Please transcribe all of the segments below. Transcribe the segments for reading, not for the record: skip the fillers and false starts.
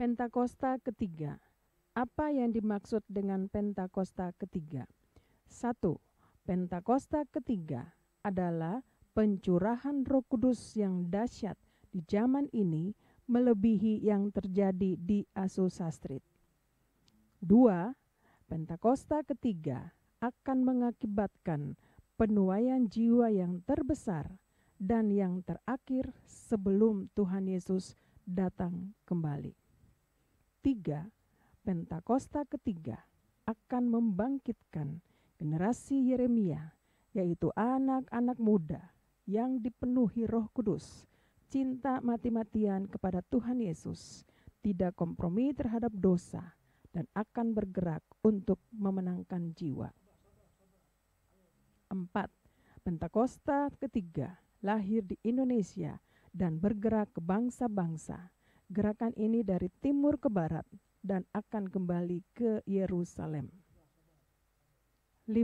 Pentakosta ketiga. Apa yang dimaksud dengan Pentakosta ketiga? 1. Pentakosta ketiga adalah pencurahan Roh Kudus yang dahsyat di zaman ini melebihi yang terjadi di Asusastrit. 2. Pentakosta ketiga akan mengakibatkan penuaian jiwa yang terbesar dan yang terakhir sebelum Tuhan Yesus datang kembali. 3. Pentakosta ketiga akan membangkitkan generasi Yeremia, yaitu anak-anak muda yang dipenuhi Roh Kudus, cinta mati-matian kepada Tuhan Yesus, tidak kompromi terhadap dosa, dan akan bergerak untuk memenangkan jiwa. 4. Pentakosta ketiga lahir di Indonesia dan bergerak ke bangsa-bangsa. Gerakan ini dari timur ke barat dan akan kembali ke Yerusalem. 5.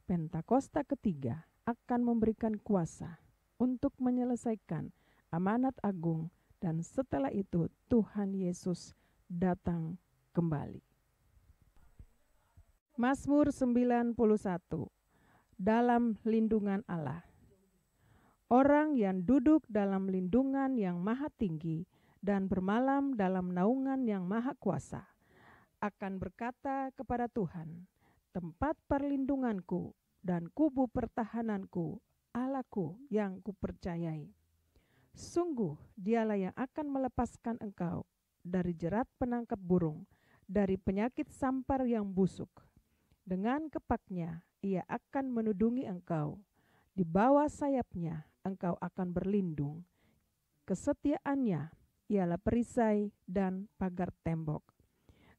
Pentakosta ketiga akan memberikan kuasa untuk menyelesaikan amanat agung dan setelah itu Tuhan Yesus datang kembali. Mazmur 91. Dalam lindungan Allah. Orang yang duduk dalam lindungan yang maha tinggi dan bermalam dalam naungan yang maha kuasa akan berkata kepada Tuhan, tempat perlindunganku dan kubu pertahananku, Allahku yang kupercayai. Sungguh dialah yang akan melepaskan engkau dari jerat penangkap burung, dari penyakit sampar yang busuk. Dengan kepaknya ia akan menudungi engkau, di bawah sayapnya engkau akan berlindung. Kesetiaannya ialah perisai dan pagar tembok.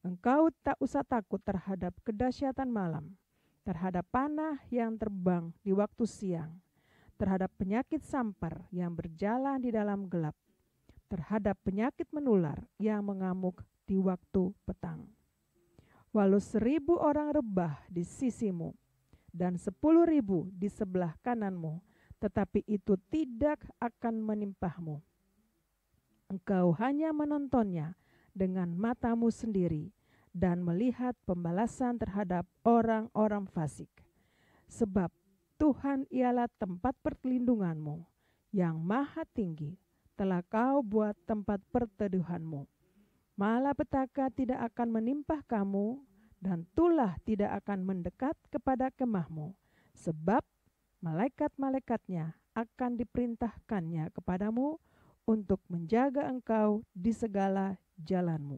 Engkau tak usah takut terhadap kedahsyatan malam, terhadap panah yang terbang di waktu siang, terhadap penyakit sampar yang berjalan di dalam gelap, terhadap penyakit menular yang mengamuk di waktu petang. Walau 1.000 orang rebah di sisimu dan 10.000 di sebelah kananmu, tetapi itu tidak akan menimpahmu. Engkau hanya menontonnya dengan matamu sendiri dan melihat pembalasan terhadap orang-orang fasik. Sebab Tuhan ialah tempat perlindunganmu, yang maha tinggi telah kau buat tempat perteduhanmu. Malapetaka tidak akan menimpa kamu, dan tulah tidak akan mendekat kepada kemahmu, sebab malaikat-malaikatnya akan diperintahkannya kepadamu untuk menjaga engkau di segala jalanmu.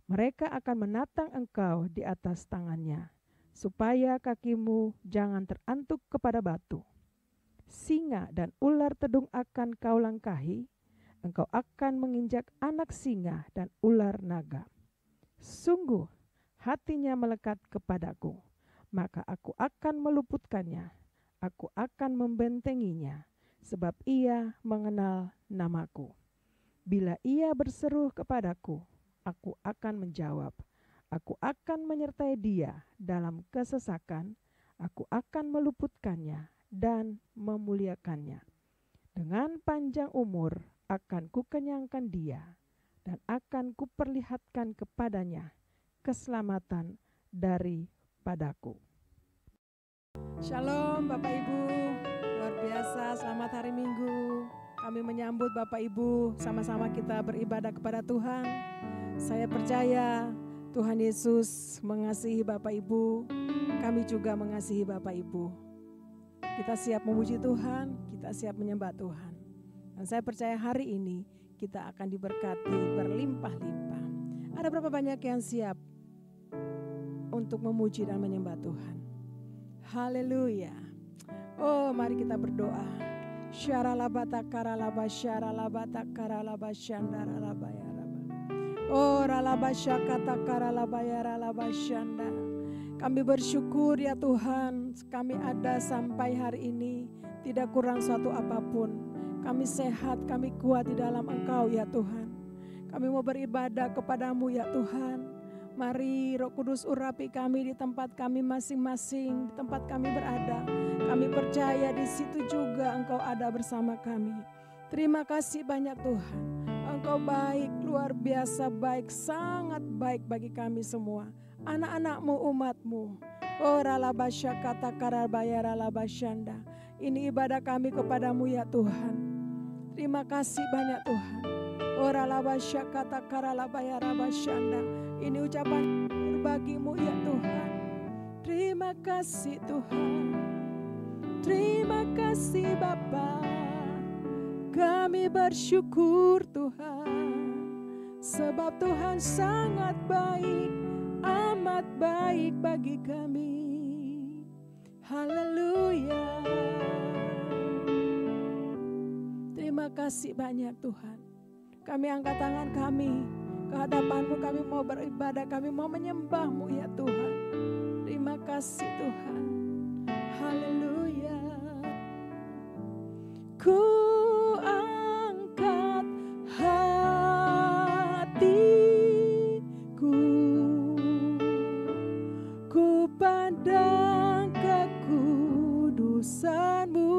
Mereka akan menatang engkau di atas tangannya, supaya kakimu jangan terantuk kepada batu. Singa dan ular tedung akan kau langkahi, engkau akan menginjak anak singa dan ular naga. Sungguh hatinya melekat kepadaku, maka aku akan meluputkannya, aku akan membentenginya, sebab ia mengenal namaku. Bila ia berseru kepadaku, aku akan menjawab. Aku akan menyertai dia dalam kesesakan, aku akan meluputkannya dan memuliakannya. Dengan panjang umur akan kukenyangkan dia, dan akan kuperlihatkan kepadanya keselamatan daripadaku. Shalom Bapak Ibu, luar biasa, selamat hari Minggu. Kami menyambut Bapak Ibu, sama-sama kita beribadah kepada Tuhan. Saya percaya Tuhan Yesus mengasihi Bapak Ibu, kami juga mengasihi Bapak Ibu. Kita siap memuji Tuhan, kita siap menyembah Tuhan. Dan saya percaya hari ini kita akan diberkati berlimpah-limpah. Ada berapa banyak yang siap untuk memuji dan menyembah Tuhan? Haleluya. Oh, mari kita berdoa. Syaralabata karalaba syaralabata karalaba syandara labaya raba. Oh, ralaba syakata karalaba ya ralaba syanda. Kami bersyukur ya Tuhan, kami ada sampai hari ini tidak kurang suatu apapun. Kami sehat, kami kuat di dalam Engkau ya Tuhan. Kami mau beribadah kepadamu ya Tuhan. Mari Roh Kudus urapi kami di tempat kami masing-masing, di tempat kami berada. Kami percaya di situ juga Engkau ada bersama kami. Terima kasih banyak Tuhan. Engkau baik, luar luar biasa baik, sangat baik bagi kami semua. Anak-anak-Mu, umat-Mu. Oh ralabasya kata karabaya ralabasyanda. Ini ibadah kami kepadamu ya Tuhan. Terima kasih banyak Tuhan. Oh ralabasya kata karalabaya rabasyanda. Ini ucapan bagimu ya Tuhan. Terima kasih Tuhan. Terima kasih Bapa. Kami bersyukur Tuhan. Sebab Tuhan sangat baik, amat baik bagi kami. Haleluya. Terima kasih banyak Tuhan. Kami angkat tangan kami ke hadapan-Mu, kami mau beribadah, kami mau menyembah-Mu ya Tuhan. Terima kasih Tuhan. Haleluya. Ku angkat hatiku, ku pandang kekudusan-Mu.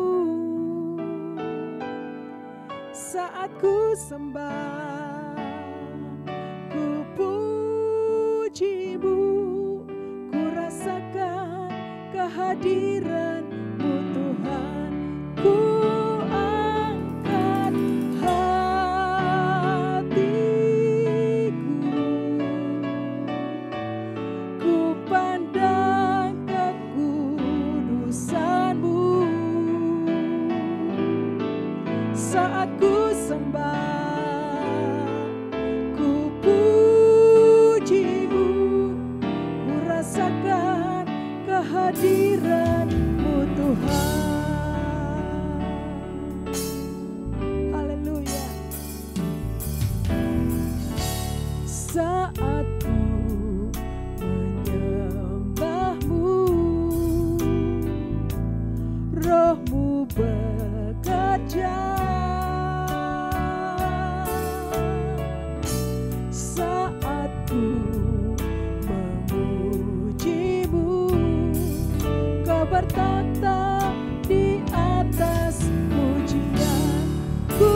Saat ku sembah, ku puji-Mu, ku rasakan kehadiran-Mu Tuhan. Ku angkat hatiku, ku pandang kekudusan-Mu. Saat ku sembah, ku puji-Mu, ku rasakan kehadiran-Mu Tuhan. Haleluya. Saat ku menyembah-Mu, Roh-Mu bekerja. Saat ku memuji-Mu, Kau bertata di atas pujian. Ku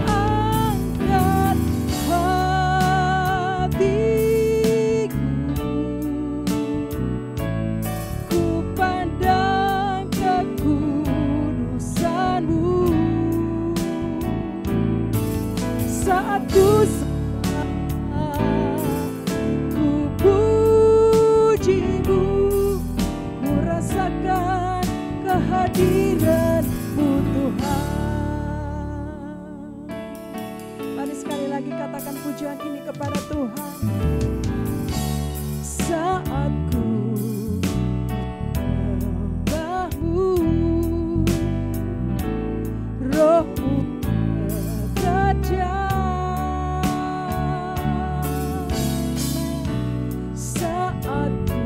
angkat hatiku, ku pandang kekudusan-Mu. Saat ku sembah, ku puji-Mu, ku rasakan kehadiran-Mu Tuhan. Mari sekali lagi katakan pujian ini kepada Tuhan. Saat ku menyembah-Mu, Roh-Mu bekerja. Saat ku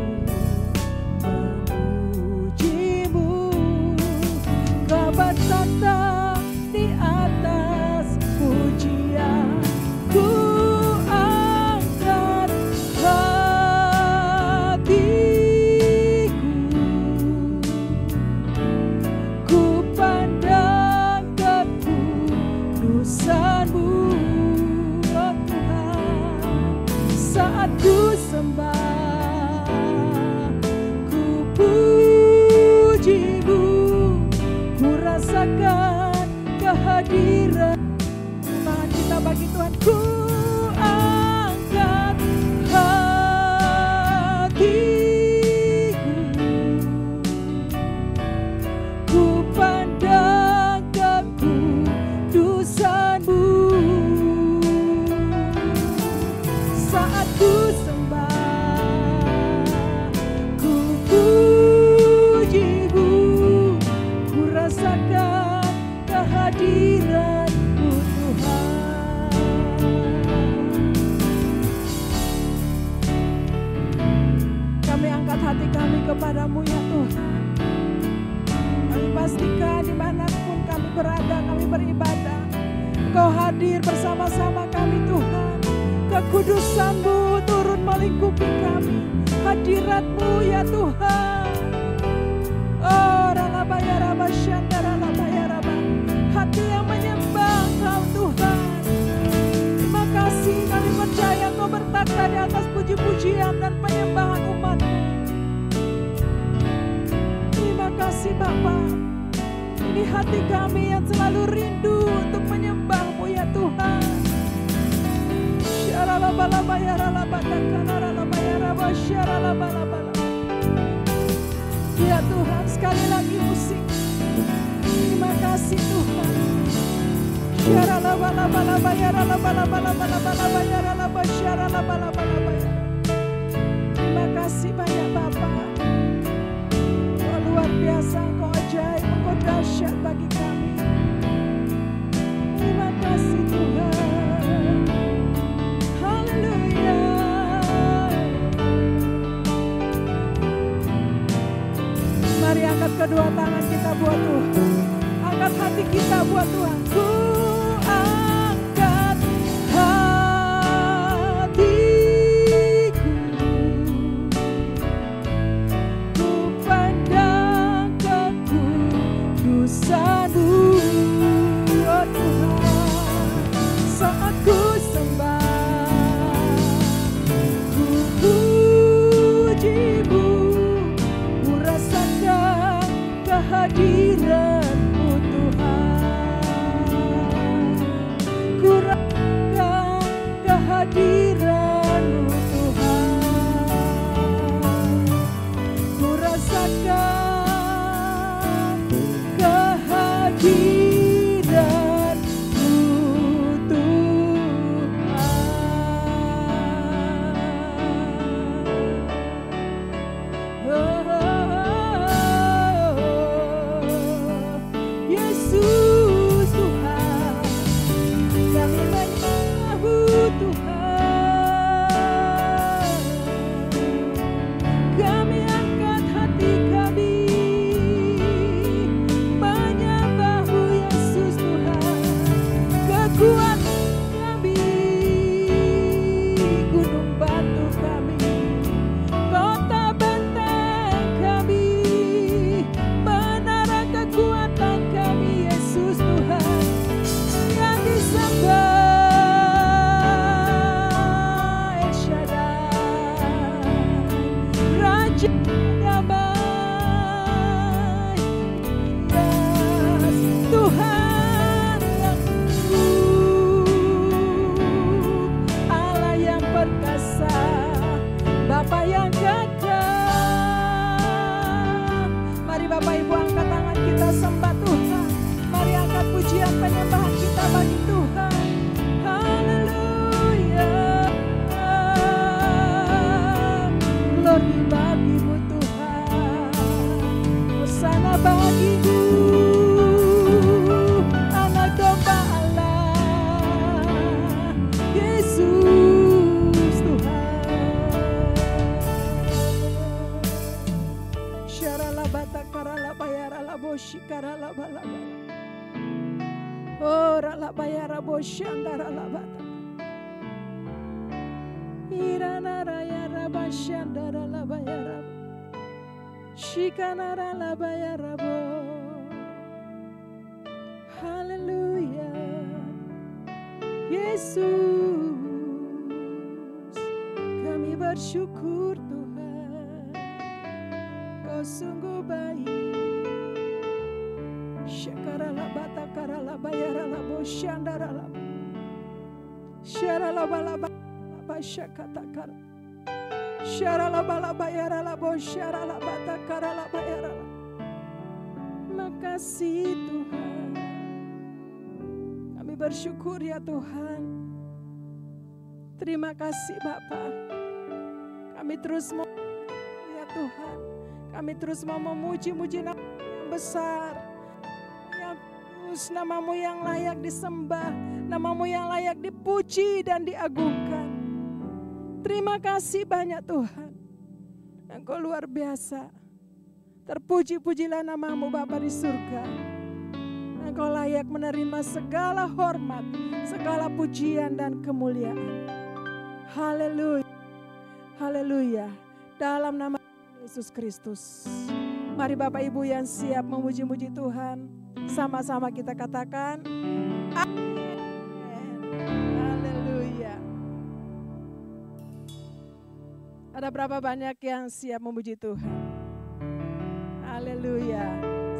memuji-Mu, Kau bertata di atas pujian. Ku angkat hatiku, ku pandang kekudusan-Mu, oh Tuhan. Saat ku sembah, ku puji-Mu, ku rasakan kehadiran. Tangan kita bagi Tuhan. Ku angkat hatiku, ku pandang kekudusan-Mu. Saat ku sembah, ku puji-Mu, ku rasakan kehadiran-Mu Tuhan. Kami angkat hati kami kepadamu ya Tuhan. Kami pastikan dimanapun kami berada, kami beribadah, Engkau hadir bersama-sama kami Tuhan. Kekudusan-Mu turun melingkupi kami, hadirat-Mu ya Tuhan. Oh ralabaya rabasyanda ralabaya rabah, hati yang menyembah Engkau Tuhan. Terima kasih pujian dan penyembahan umat-Mu. Terima kasih Bapa. Ini hati kami yang selalu rindu untuk menyembah-Mu ya Tuhan. Ya Tuhan, sekali lagi musik. Terima kasih Tuhan. Terima kasih banyak Bapa. Kau luar biasa, Kau ajaib, Kau dahsyat bagi kami. Terima kasih Tuhan. Haleluya. Mari angkat kedua tangan kita buat Tuhan. Angkat hati kita buat Tuhan. Ku angkat hatiku, ku pandang kekudusan-Mu, oh Tuhan. Saat ku sembah, ku puji-Mu, ku rasakan kehadiran-Mu Tuhan. Ku rasakan kehadiran-Mu Tuhan. Ku rasakan kehadiran-Mu Tuhan. Yesus Tuhan, kami menyembah-Mu Tuhan. Kami angkat hati kami menyembah-Mu Yesus Tuhan. Kekuatan kami, gunung batu kami, kota benteng kami, menara kekuatan kami Yesus Tuhan. Yang disembah El Shaddai, Raja damai, yes, Tuhan yang hidup, Allah yang perkasa, Bapa yang gagah. Mari Bapak Ibu angkat tangan kita sembah Tuhan. Mari angkat pujian penyembahan kita bagi Tuhan. Haleluya. Glory bagi-Mu Tuhan. Hosana bagi-Mu, Anak domba Allah, Yesus Tuhan. Syarala bata karala bayara boshi karala balaba. Oh rala bayara boshi andara labata. Irana raya rabashi andara labayara. Shikanara labayara bo. Haleluya. Yesus, kami bersyukur Tuhan. Kau sungguh baik. Syakarala bata karala bayara labo shandara labo. Syarala balaba syakata kar. Syarala balaba yara labo syarala bata karala bayara. Makasih Tuhan. Kami bersyukur ya Tuhan. Terima kasih Bapa. Kami terus mau ya Tuhan. Kami terus mau memuji-muji nama yang besar, yang kudus, nama-Mu yang layak disembah, nama-Mu yang layak dipuji dan diagungkan. Terima kasih banyak Tuhan. Engkau luar biasa. Terpuji-pujilah nama-Mu Bapa di surga. Engkau layak menerima segala hormat, segala pujian dan kemuliaan. Haleluya. Haleluya. Dalam nama Yesus Kristus. Mari Bapak Ibu yang siap memuji-muji Tuhan, sama-sama kita katakan amin. Haleluya. Ada berapa banyak yang siap memuji Tuhan? Haleluya.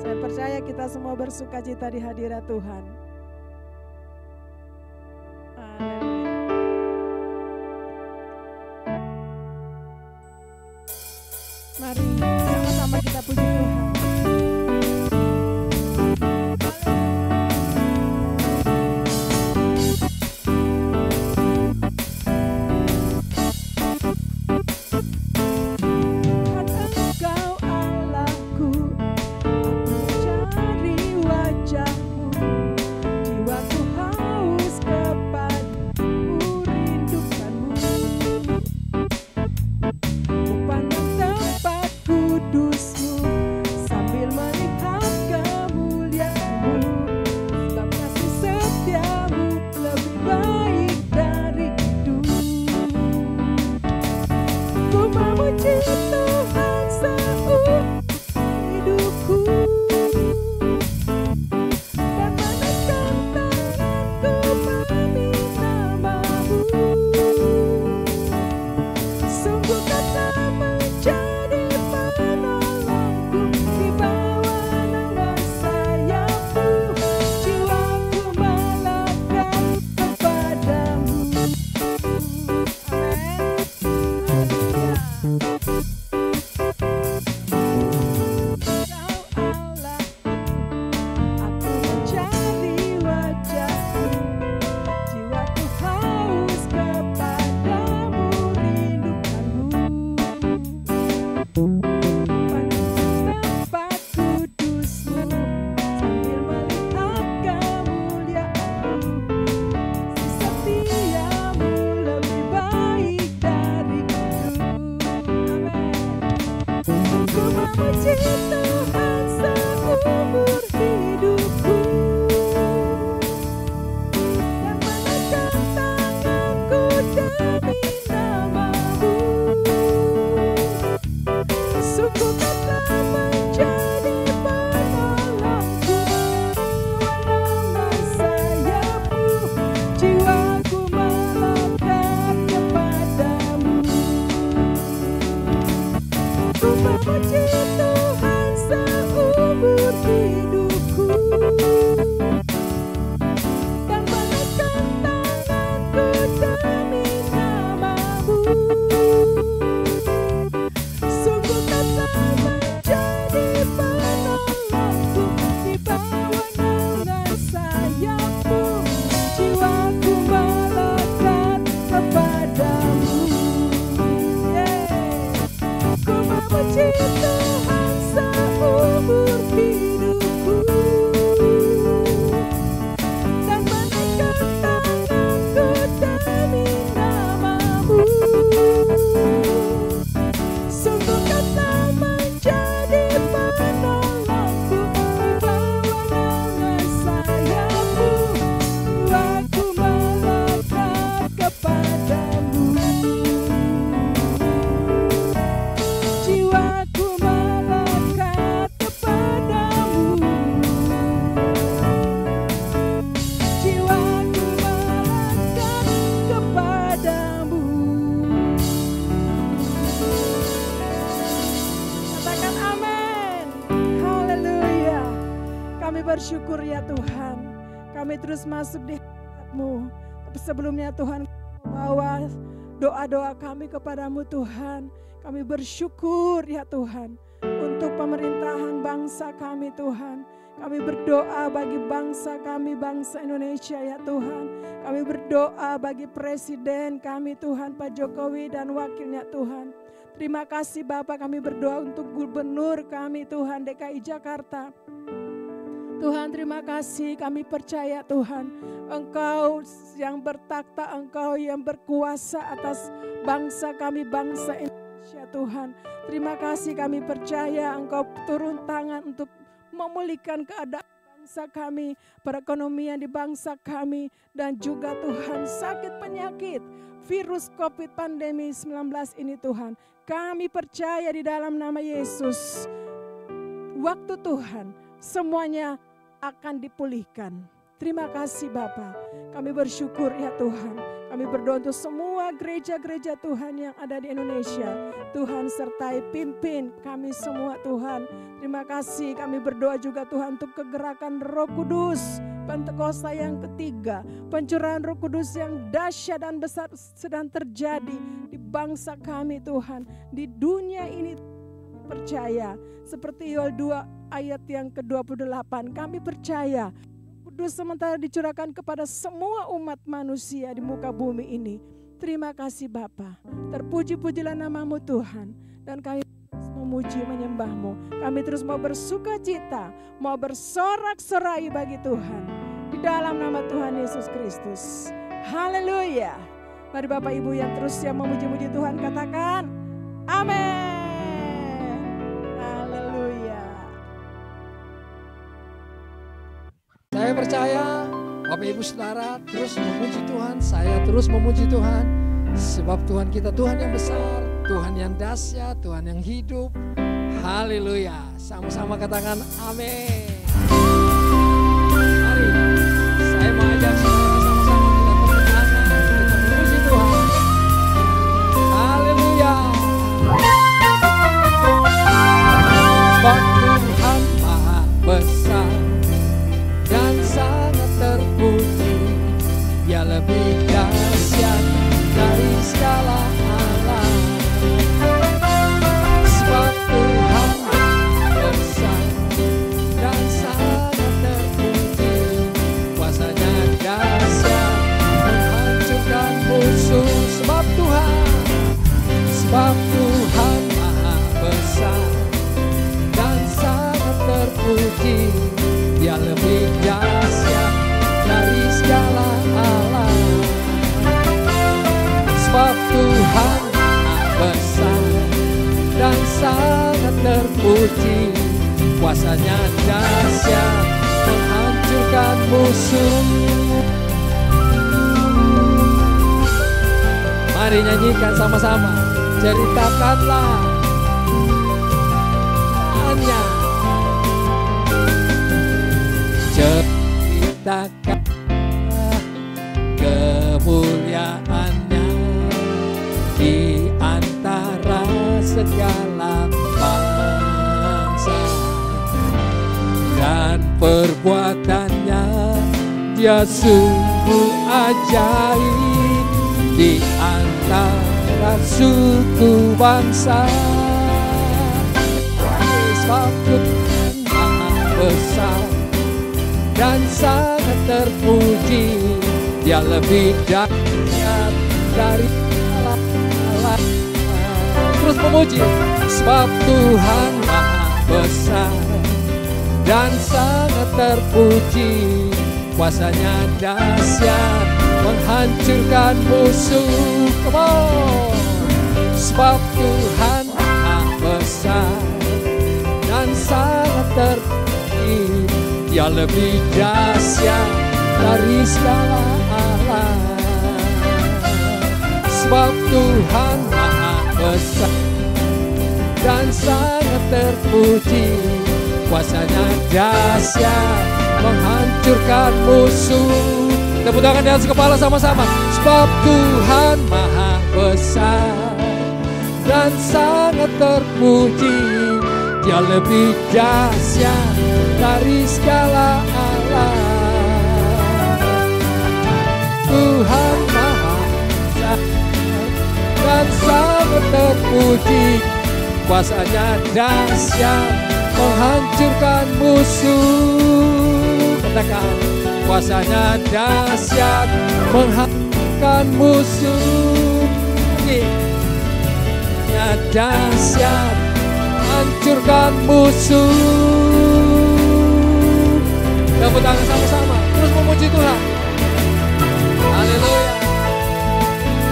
Saya percaya kita semua bersuka cita di hadirat Tuhan. Haleluya. Mari sama-sama kita puji Tuhan. Bersyukur ya Tuhan, kami terus masuk di hadirat-Mu. Tapi sebelumnya Tuhan, bawa doa-doa kami kepadamu Tuhan. Kami bersyukur ya Tuhan untuk pemerintahan bangsa kami Tuhan. Kami berdoa bagi bangsa kami, bangsa Indonesia ya Tuhan. Kami berdoa bagi presiden kami Tuhan, Pak Jokowi dan wakilnya Tuhan. Terima kasih Bapak, kami berdoa untuk gubernur kami Tuhan DKI Jakarta. Tuhan terima kasih, kami percaya Tuhan, Engkau yang bertakhta, Engkau yang berkuasa atas bangsa kami, bangsa Indonesia Tuhan. Terima kasih, kami percaya Engkau turun tangan untuk memulihkan keadaan bangsa kami, perekonomian di bangsa kami, dan juga Tuhan sakit penyakit, virus COVID pandemi 19 ini Tuhan. Kami percaya di dalam nama Yesus, waktu Tuhan semuanya akan dipulihkan. Terima kasih Bapa. Kami bersyukur ya Tuhan. Kami berdoa untuk semua semua gereja-gereja Tuhan yang ada di Indonesia. Tuhan sertai pimpin kami semua Tuhan. Terima kasih, kami berdoa juga Tuhan untuk kegerakan Roh Kudus. Pentakosta yang ketiga, pencurahan Roh Kudus yang dahsyat dan besar sedang terjadi di bangsa kami Tuhan. Di dunia ini percaya, seperti Yoel 2 ayat yang ke-28, kami percaya Kudus sementara dicurahkan kepada semua umat manusia di muka bumi ini. Terima kasih Bapa, terpuji-pujilah namamu Tuhan, dan kami terus memuji menyembahmu. Kami terus mau bersuka cita, mau bersorak-sorai bagi Tuhan, di dalam nama Tuhan Yesus Kristus. Haleluya. Mari Bapak Ibu yang terus yang memuji-muji Tuhan katakan amin. Saya percaya Bapak Ibu Saudara terus memuji Tuhan, saya terus memuji Tuhan. Sebab Tuhan kita Tuhan yang besar, Tuhan yang dahsyat, Tuhan yang hidup. Haleluya. Sama-sama katakan amin. Mari saya mau ajak saudara sama-sama kita tepuk tangan, kita memuji Tuhan. Haleluya. Sebab Tuhan Maha Besar dan sangat terpuji, Dia lebih dahsyat dari segala alam. Sebab Tuhan besar dan sangat terpuji, kuasanya dahsyat menghancurkan musuh. Sebab Tuhan Maha besar dan sangat terpuji, Dia lebih dahsyat dari segala alam. Sebab Tuhan Maha besar dan sangat terpuji, kuasanya dahsyat menghancurkan musuh. Mari nyanyikan sama-sama, ceritakanlah hanya. Ceritakan kemuliaannya di antara segala bangsa, dan perbuatannya Dia sungguh ajaib di antara suku bangsa. Sebab Tuhan Maha besar dan sangat terpuji, Dia lebih dahsyat dari alam. Terus memuji. Sebab Tuhan Maha besar dan sangat terpuji, kuasanya dahsyat menghancurkan musuh. Come on. Sebab Tuhan Maha besar dan sangat terpuji, Dia lebih dahsyat dari segala alam. Sebab Tuhan Maha besar dan sangat terpuji, kuasanya dahsyat menghancurkan musuh. Tepuk tangan di atas kepala sama-sama. Sebab Tuhan Maha besar dan sangat terpuji, Dia lebih dahsyat dari segala alam. Tuhan Maha besar dan sangat terpuji, kuasanya dahsyat menghancurkan musuh. Katakan, kuasanya dahsyat menghancurkan musuh. Kuasanya dahsyat hancurkan musuh. Tepuk tangan sama-sama, terus memuji Tuhan. Haleluya.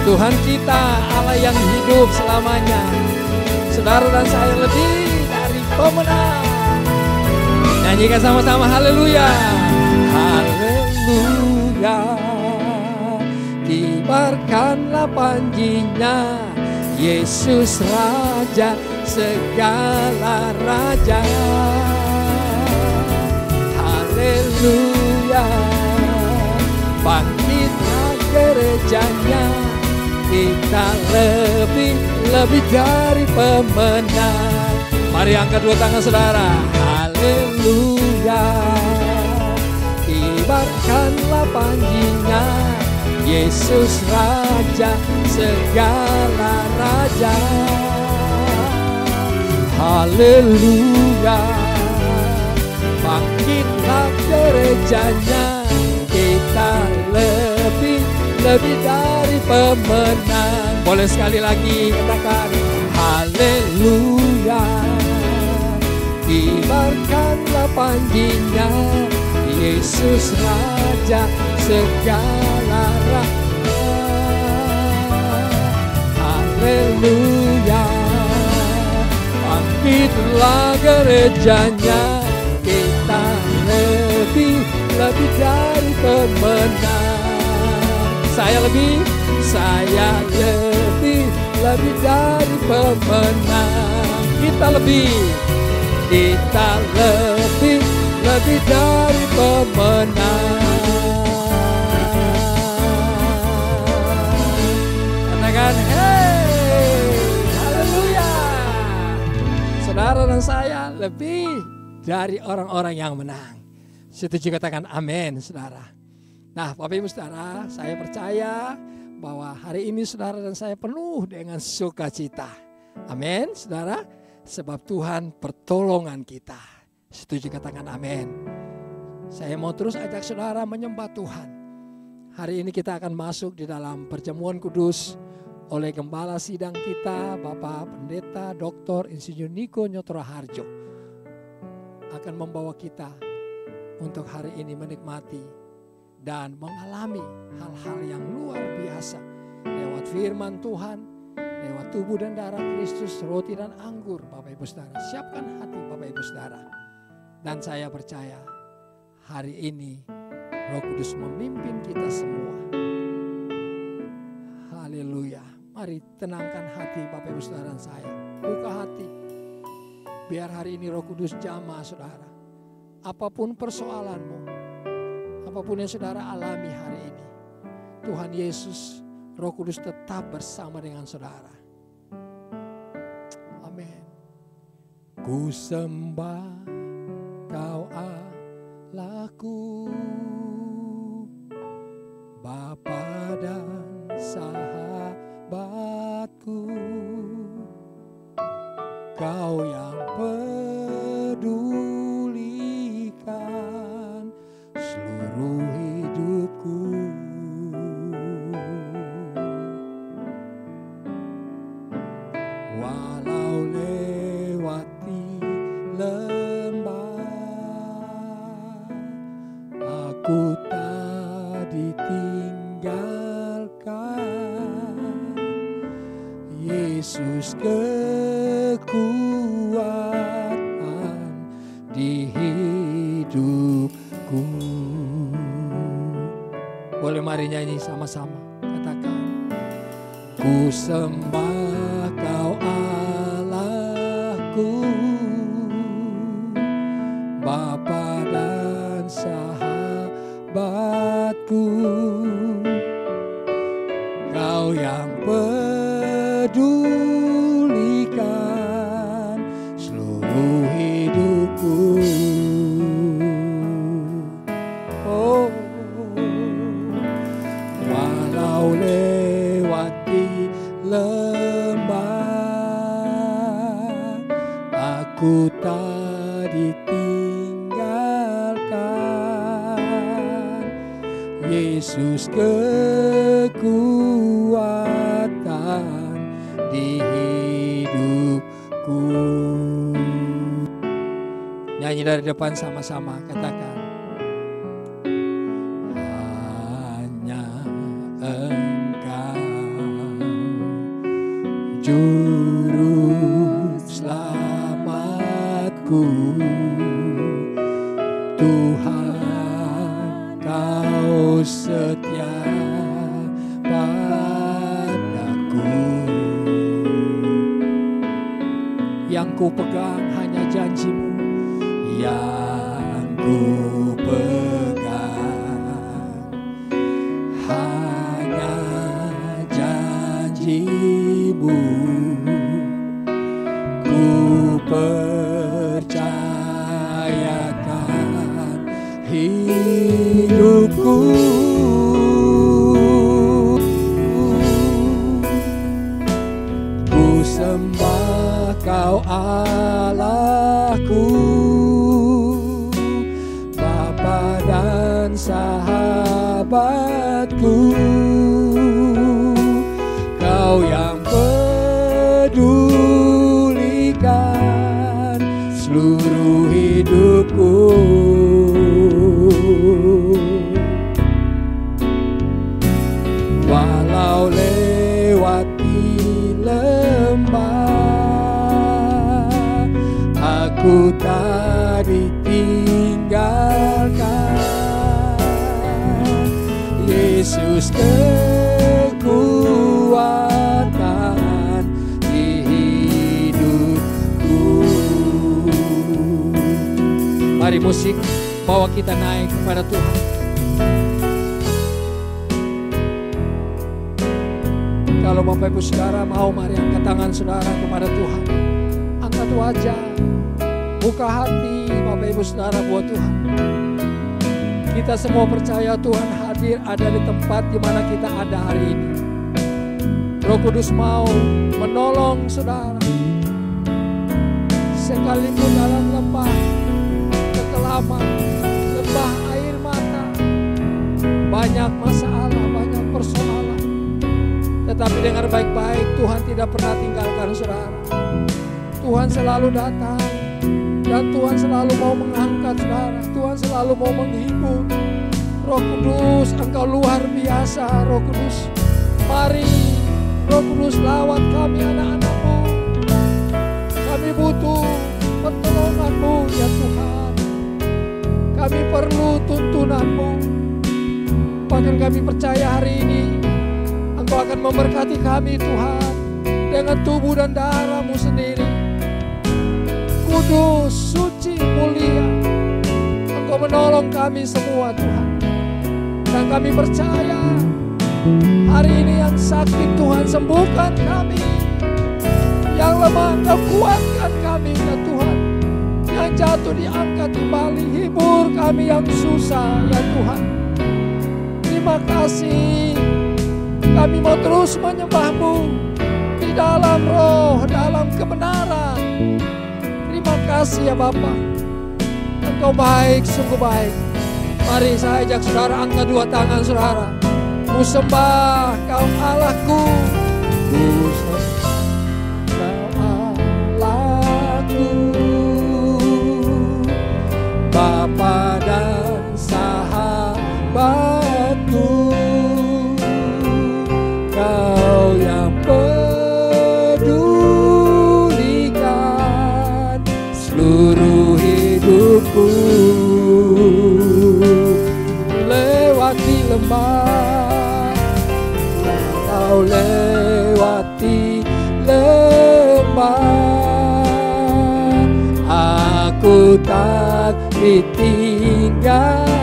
Tuhan kita Allah yang hidup selamanya. Saudara dan saya lebih dari pemenang. Nyanyikan sama-sama, haleluya. Haleluya. Kibarkanlah panjinya, Yesus Raja segala raja. Haleluya. Bangkitlah gerejanya, kita lebih dari pemenang. Mari angkat dua tangan saudara. Haleluya. Kibarkanlah panjinya, Yesus Raja segala raja. Haleluya. Bangkitlah gerejanya, kita lebih dari pemenang. Boleh sekali lagi katakan haleluya. Kibarkanlah panjinya, Yesus Raja segala raja. Haleluya. Bangkitlah gerejanya, kita lebih dari pemenang. Saya lebih dari pemenang. Kita lebih dari pemenang. Katakan hey, haleluya. Saudara dan saya lebih dari orang-orang yang menang. Setuju katakan amin, saudara. Nah, Bapak Ibu saudara, saya percaya bahwa hari ini saudara dan saya penuh dengan sukacita. Amin, saudara. Sebab Tuhan pertolongan kita. Setuju katakan amin. Saya mau terus ajak saudara menyembah Tuhan. Hari ini kita akan masuk di dalam perjamuan kudus oleh Gembala Sidang kita, Bapak Pendeta Dr. Insinyur Niko Nyotra Harjo. Akan membawa kita untuk hari ini menikmati dan mengalami hal-hal yang luar biasa lewat firman Tuhan, lewat tubuh dan darah Kristus, roti dan anggur. Bapak Ibu saudara, siapkan hati Bapak Ibu saudara. Dan saya percaya hari ini Roh Kudus memimpin kita semua. Haleluya. Mari tenangkan hati Bapak Ibu saudara dan saya. Buka hati. Biar hari ini Roh Kudus jamah saudara. Apapun persoalanmu, apapun yang saudara alami hari ini, Tuhan Yesus, Roh Kudus tetap bersama dengan saudara. Amin. Ku sembah Kau Allahku, Bapa dan sahabatku, Kau yang pedulikan seluruh hidupku. Walau lewati lembah, aku tak ditinggalkan. Yesus kekuatan di hidupku. Boleh mari nyanyi sama-sama. Katakan, ku sembah Kau Allahku, Bapa dan sahabatku, Kau yang pedulikan seluruh hidupku. Oh, walau lewati lembah, aku tak ditinggalkan. Yesus kekuatan di hidupku. Nyanyi dari depan sama-sama, katakan. Hanya Engkau juru selamatku, Tuhan Kau setia padaku. Yang ku pegang hanya janji-Mu, yang ku pegang hanya janji-Mu. sembah Kau Allahku, Bapa dan sahabatku. Kau yang pedulikan seluruh hidupku. Walau lewati lembah, aku tak ditinggalkan. Yesus kekuatan di hidupku. Mari musik bawa kita naik kepada Tuhan. Kalau Bapak Ibu Saudara mau, mari angkat tangan saudara kepada Tuhan. Angkat wajah, buka hati Bapak Ibu Saudara buat Tuhan. Kita semua percaya Tuhan hadir ada di tempat di mana kita ada hari ini. Roh Kudus mau menolong saudara. Sekalipun dalam lembah kekelaman, lembah air mata, banyak masalah, banyak persoalan. Tetapi dengar baik-baik, Tuhan tidak pernah tinggalkan saudara. Tuhan selalu datang, dan Tuhan selalu mau mengangkat saudara. Tuhan selalu mau menghibur. Roh Kudus, Engkau luar biasa. Roh Kudus, mari Roh Kudus lawat kami anak-anak-Mu. Kami butuh pertolongan-Mu ya Tuhan. Kami perlu tuntunan-Mu. Bahkan kami percaya hari ini Engkau akan memberkati kami Tuhan dengan tubuh dan darah-Mu sendiri. Kudus, suci, mulia, Engkau menolong kami semua Tuhan. Dan kami percaya hari ini yang sakit Tuhan sembuhkan kami, yang lemah Engkau kuatkan kami ya Tuhan, yang jatuh diangkat kembali, hibur kami yang susah ya Tuhan. Terima kasih. Kami mau terus menyembah-Mu di dalam roh, dalam kebenaran. Terima kasih ya Bapa. Engkau baik, sungguh baik. Mari saya ajak saudara angkat dua tangan saudara. Ku sembah Kau Allahku. Ku sembah Kau Allahku, Bapa dan sahabatku. Kau yang pedulikan seluruh hidupku. Lewati lembah, walau lewati lembah, aku tak ditinggalkan.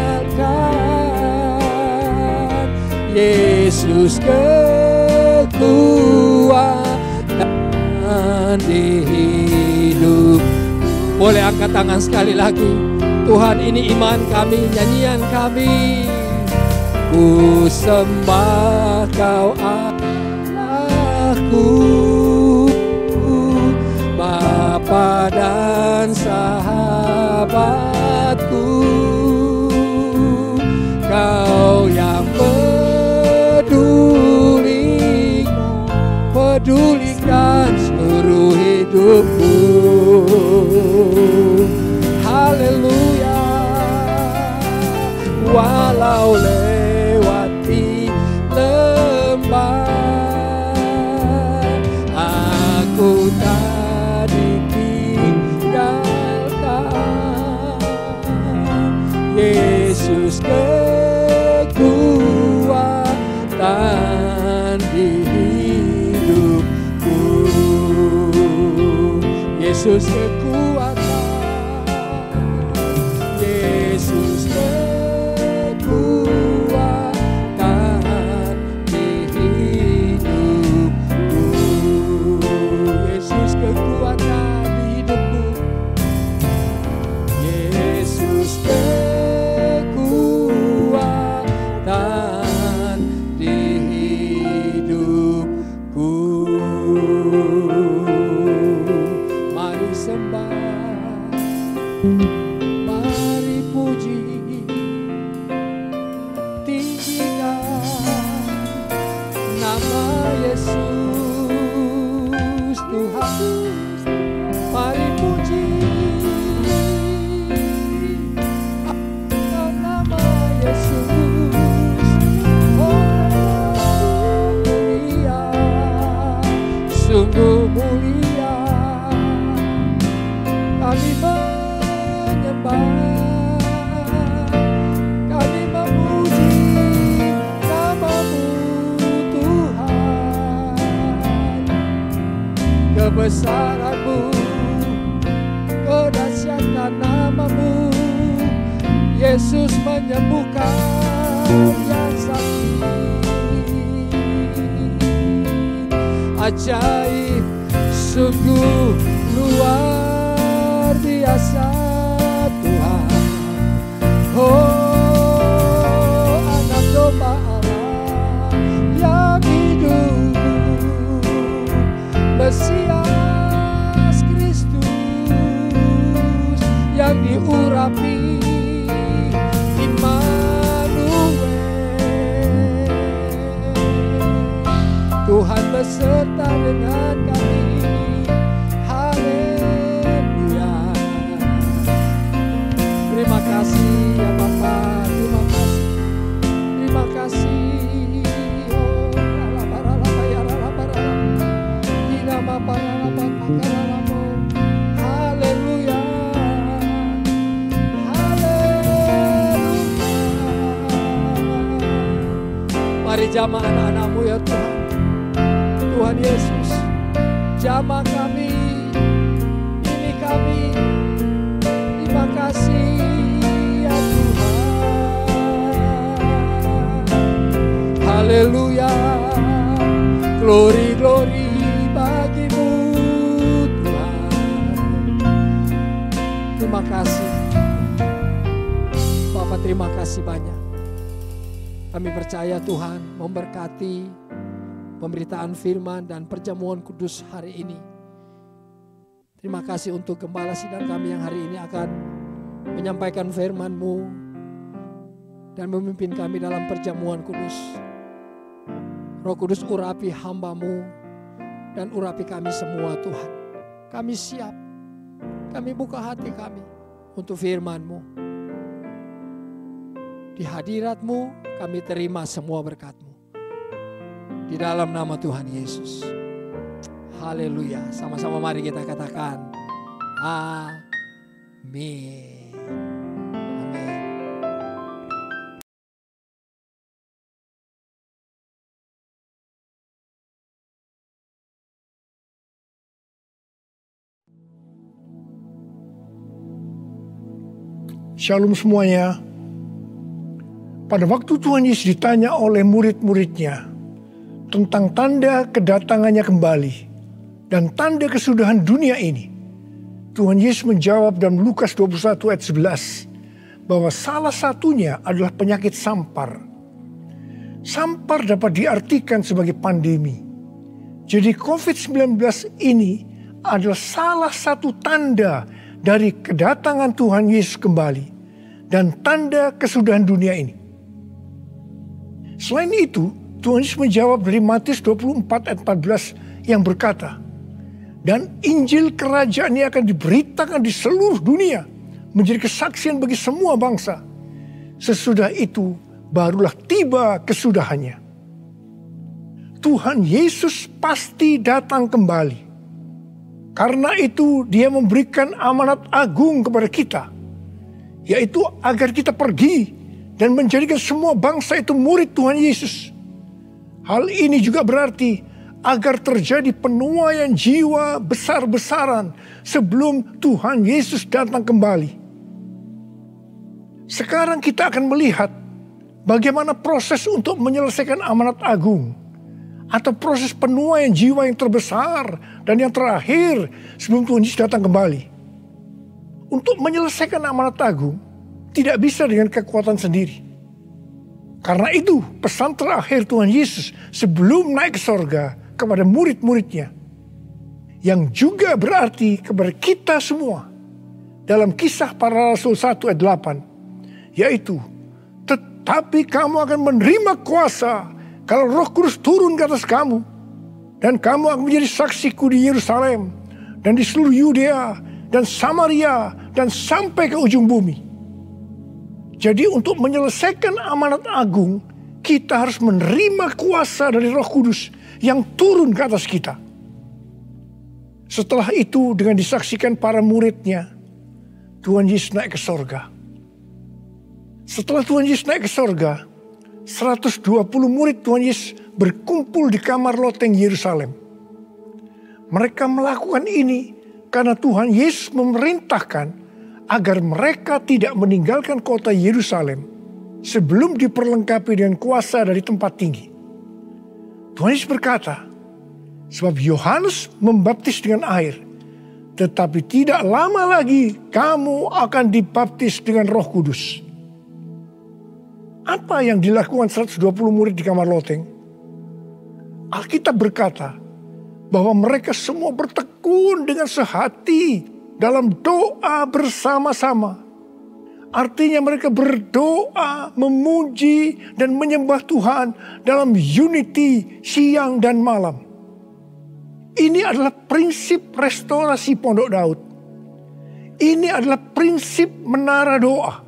Yesus kekuatan di hidup. Boleh angkat tangan sekali lagi. Tuhan, ini iman kami, nyanyian kami. Ku sembah Kau Allahku, Bapa dan sahabatku. Kau yang pedulikan seluruh hidupku. Haleluya. Walau lewati lembah, aku tak ditinggalkan. Yesus kekuatan di hidupku. Yesus kekuatan, Yesus kekuatan di hidupku. Yesus kekuatan di hidupku. Yesus kekuatan di hidupku. sungguh mulia. Kami menyembah, kami memuji nama-Mu Tuhan. Kebesaran-Mu, kedahsyatan nama-Mu, Yesus menyembuhkan yang sakit. Ajaib, sungguh luar biasa Tuhan. Oh, anak domba Allah yang hidup, Mesias Kristus yang diurapi Tuhan beserta dengan kami. Haleluya. Terima kasih ya Bapa, terima kasih. Terima kasih. Oh, haleluya. Haleluya. Mari jamah anak-anak-Mu ya Tuhan. Tuhan Yesus, jamah kami, ini kami. Terima kasih ya Tuhan. Haleluya. Glory, glory bagi-Mu Tuhan. Terima kasih Bapak, terima kasih banyak. Kami percaya Tuhan memberkati pemberitaan firman dan perjamuan kudus hari ini. Terima kasih untuk gembala sidang kami yang hari ini akan menyampaikan firman-Mu dan memimpin kami dalam perjamuan kudus. Roh Kudus, urapi hamba-Mu dan urapi kami semua Tuhan. Kami siap, kami buka hati kami untuk firman-Mu. Di hadirat-Mu kami terima semua berkat-Mu. Di dalam nama Tuhan Yesus. Haleluya. Sama-sama mari kita katakan amin. Amin. Shalom semuanya. Pada waktu Tuhan Yesus ditanya oleh murid-muridnya tentang tanda kedatangannya kembali dan tanda kesudahan dunia ini, Tuhan Yesus menjawab dalam Lukas 21 ayat 11 bahwa salah satunya adalah penyakit sampar. Sampar dapat diartikan sebagai pandemi. Jadi COVID-19 ini adalah salah satu tanda dari kedatangan Tuhan Yesus kembali dan tanda kesudahan dunia ini. Selain itu, Tuhan Yesus menjawab dari Matius 24 ayat 14 yang berkata, dan Injil kerajaan ini akan diberitakan di seluruh dunia menjadi kesaksian bagi semua bangsa. Sesudah itu barulah tiba kesudahannya. Tuhan Yesus pasti datang kembali. Karena itu Dia memberikan amanat agung kepada kita, yaitu agar kita pergi dan menjadikan semua bangsa itu murid Tuhan Yesus. Hal ini juga berarti agar terjadi penuaian jiwa besar-besaran sebelum Tuhan Yesus datang kembali. Sekarang kita akan melihat bagaimana proses untuk menyelesaikan amanat agung atau proses penuaian jiwa yang terbesar dan yang terakhir sebelum Tuhan Yesus datang kembali. Untuk menyelesaikan amanat agung tidak bisa dengan kekuatan sendiri. Karena itu pesan terakhir Tuhan Yesus sebelum naik ke sorga kepada murid-muridnya, yang juga berarti kepada kita semua dalam Kisah Para Rasul 1 ayat 8, yaitu tetapi kamu akan menerima kuasa kalau Roh Kudus turun ke atas kamu, dan kamu akan menjadi saksiku di Yerusalem dan di seluruh Yudea dan Samaria dan sampai ke ujung bumi. Jadi untuk menyelesaikan amanat agung, kita harus menerima kuasa dari Roh Kudus yang turun ke atas kita. Setelah itu dengan disaksikan para muridnya, Tuhan Yesus naik ke sorga. Setelah Tuhan Yesus naik ke sorga, 120 murid Tuhan Yesus berkumpul di kamar loteng Yerusalem. Mereka melakukan ini karena Tuhan Yesus memerintahkan agar mereka tidak meninggalkan kota Yerusalem sebelum diperlengkapi dengan kuasa dari tempat tinggi. Tuhan Yesus berkata, sebab Yohanes membaptis dengan air, tetapi tidak lama lagi kamu akan dibaptis dengan Roh Kudus. Apa yang dilakukan 120 murid di kamar loteng? Alkitab berkata bahwa mereka semua bertekun dengan sehati dalam doa bersama-sama. Artinya mereka berdoa, memuji dan menyembah Tuhan dalam unity siang dan malam. Ini adalah prinsip restorasi Pondok Daud. Ini adalah prinsip menara doa.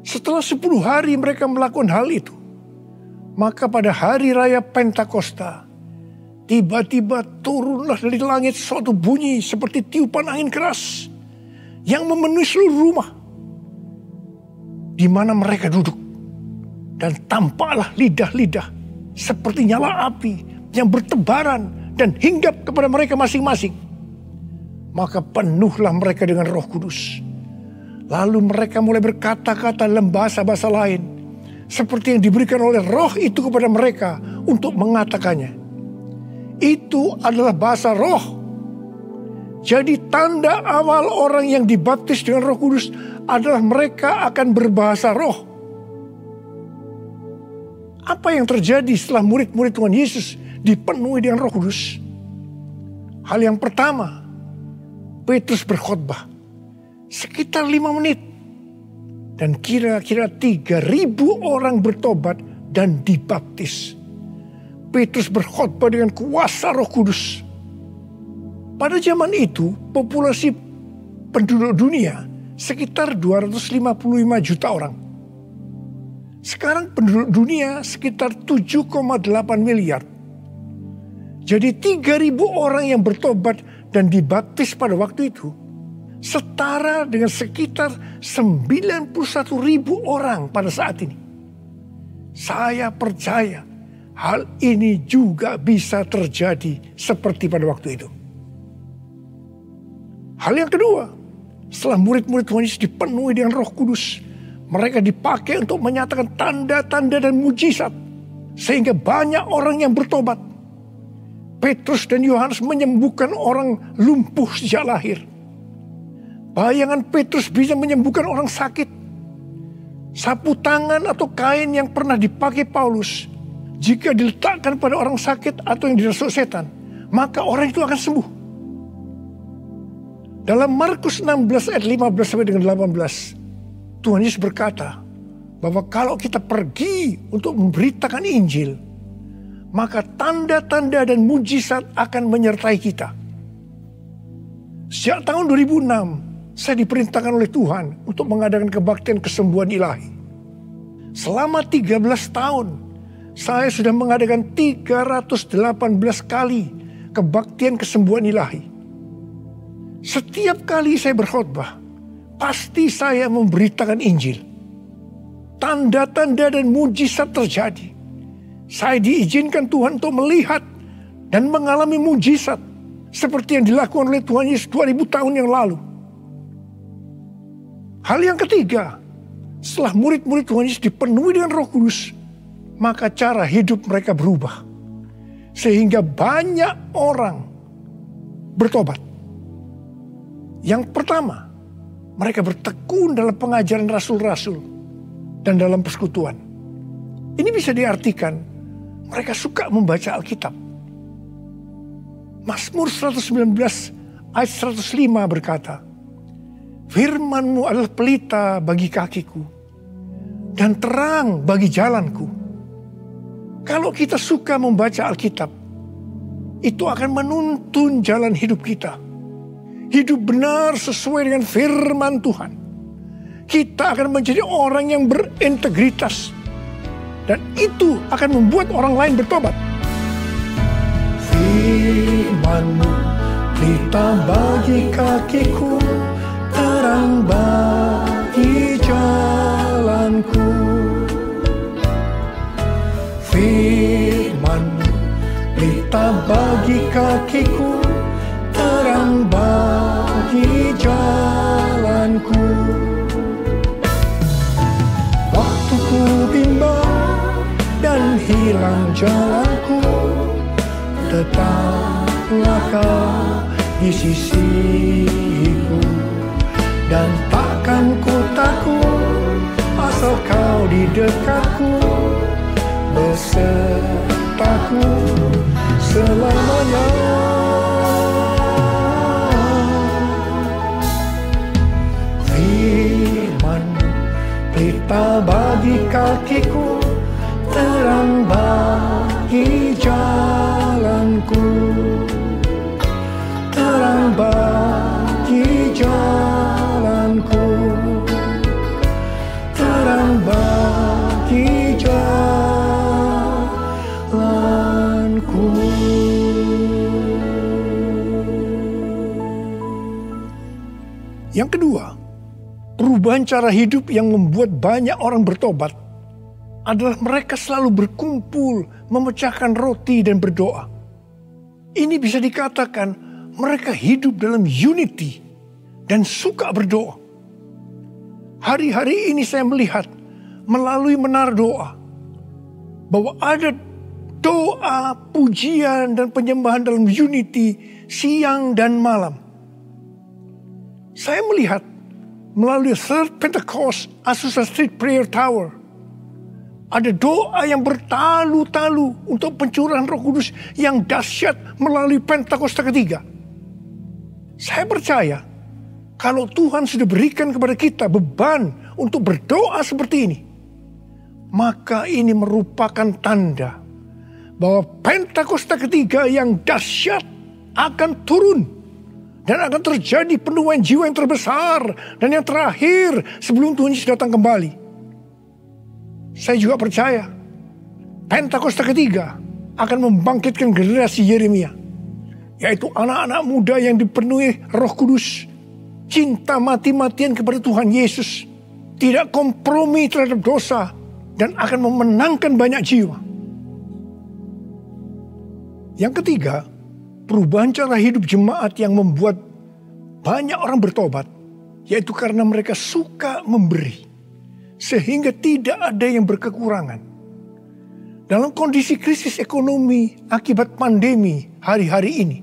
Setelah 10 hari mereka melakukan hal itu, maka pada hari raya Pentakosta, tiba-tiba turunlah dari langit suatu bunyi seperti tiupan angin keras yang memenuhi seluruh rumah di mana mereka duduk. Dan tampaklah lidah-lidah seperti nyala api yang bertebaran dan hinggap kepada mereka masing-masing. Maka penuhlah mereka dengan Roh Kudus. Lalu mereka mulai berkata-kata dalam bahasa-bahasa lain, seperti yang diberikan oleh Roh itu kepada mereka untuk mengatakannya. Itu adalah bahasa Roh. Jadi tanda awal orang yang dibaptis dengan Roh Kudus adalah mereka akan berbahasa Roh. Apa yang terjadi setelah murid-murid Tuhan Yesus dipenuhi dengan Roh Kudus? Hal yang pertama, Petrus berkhotbah sekitar 5 menit. Dan kira-kira 3.000 orang bertobat dan dibaptis. Petrus berkhotbah dengan kuasa Roh Kudus. Pada zaman itu, populasi penduduk dunia sekitar 255 juta orang. Sekarang penduduk dunia sekitar 7,8 miliar. Jadi 3.000 orang yang bertobat dan dibaptis pada waktu itu setara dengan sekitar 91.000 orang pada saat ini. Saya percaya hal ini juga bisa terjadi seperti pada waktu itu. Hal yang kedua, setelah murid-murid Tuhan Yesus dipenuhi dengan Roh Kudus, mereka dipakai untuk menyatakan tanda-tanda dan mujizat sehingga banyak orang yang bertobat. Petrus dan Yohanes menyembuhkan orang lumpuh sejak lahir. Bayangan Petrus bisa menyembuhkan orang sakit. Sapu tangan atau kain yang pernah dipakai Paulus, jika diletakkan pada orang sakit atau yang dirasuk setan, maka orang itu akan sembuh. Dalam Markus 16 ayat 15 sampai dengan 18, Tuhan Yesus berkata bahwa kalau kita pergi untuk memberitakan Injil, maka tanda-tanda dan mujizat akan menyertai kita. Sejak tahun 2006, saya diperintahkan oleh Tuhan untuk mengadakan kebaktian kesembuhan ilahi. Selama 13 tahun, saya sudah mengadakan 318 kali kebaktian kesembuhan ilahi. Setiap kali saya berkhotbah, pasti saya memberitakan Injil. Tanda-tanda dan mujizat terjadi. Saya diizinkan Tuhan untuk melihat dan mengalami mujizat seperti yang dilakukan oleh Tuhan Yesus 2000 tahun yang lalu. Hal yang ketiga, setelah murid-murid Tuhan Yesus dipenuhi dengan Roh Kudus, maka cara hidup mereka berubah. Sehingga banyak orang bertobat. Yang pertama, mereka bertekun dalam pengajaran rasul-rasul dan dalam persekutuan. Ini bisa diartikan mereka suka membaca Alkitab. Mazmur 119 ayat 105 berkata, Firman-Mu adalah pelita bagi kakiku dan terang bagi jalanku. Kalau kita suka membaca Alkitab, itu akan menuntun jalan hidup kita. Hidup benar sesuai dengan firman Tuhan. Kita akan menjadi orang yang berintegritas. Dan itu akan membuat orang lain bertobat. Firman Firman-Mu pelita bagi kakiku, terang bagi jalanku. Firman-Mu pelita bagi kakiku, terang bagi jalanku. Waktu ku bimbang dan hilang jalanku, tetaplah Kau di sisiku, dan takkan ku takut asal Kau di dekatku, besertaku selamanya. Firman-Mu pelita bagi kakiku, terang bagi jalanku, terang bagi jalanku, terang bagi jalanku. Yang kedua, perubahan cara hidup yang membuat banyak orang bertobat adalah mereka selalu berkumpul, memecahkan roti dan berdoa. Ini bisa dikatakan mereka hidup dalam unity dan suka berdoa. Hari-hari ini saya melihat melalui menara doa bahwa ada doa, pujian dan penyembahan dalam unity siang dan malam. Saya melihat melalui Third Pentecost Azusa Street Prayer Tower ada doa yang bertalu-talu untuk pencurahan Roh Kudus yang dahsyat melalui Pentakosta ketiga. Saya percaya kalau Tuhan sudah berikan kepada kita beban untuk berdoa seperti ini, maka ini merupakan tanda bahwa Pentakosta ketiga yang dahsyat akan turun dan akan terjadi penuaian jiwa yang terbesar dan yang terakhir sebelum Tuhan Yesus datang kembali. Saya juga percaya Pentakosta ketiga akan membangkitkan generasi Yeremia, yaitu anak-anak muda yang dipenuhi Roh Kudus, cinta mati-matian kepada Tuhan Yesus, tidak kompromi terhadap dosa, dan akan memenangkan banyak jiwa. Yang ketiga, perubahan cara hidup jemaat yang membuat banyak orang bertobat, yaitu karena mereka suka memberi, sehingga tidak ada yang berkekurangan. Dalam kondisi krisis ekonomi akibat pandemi hari-hari ini,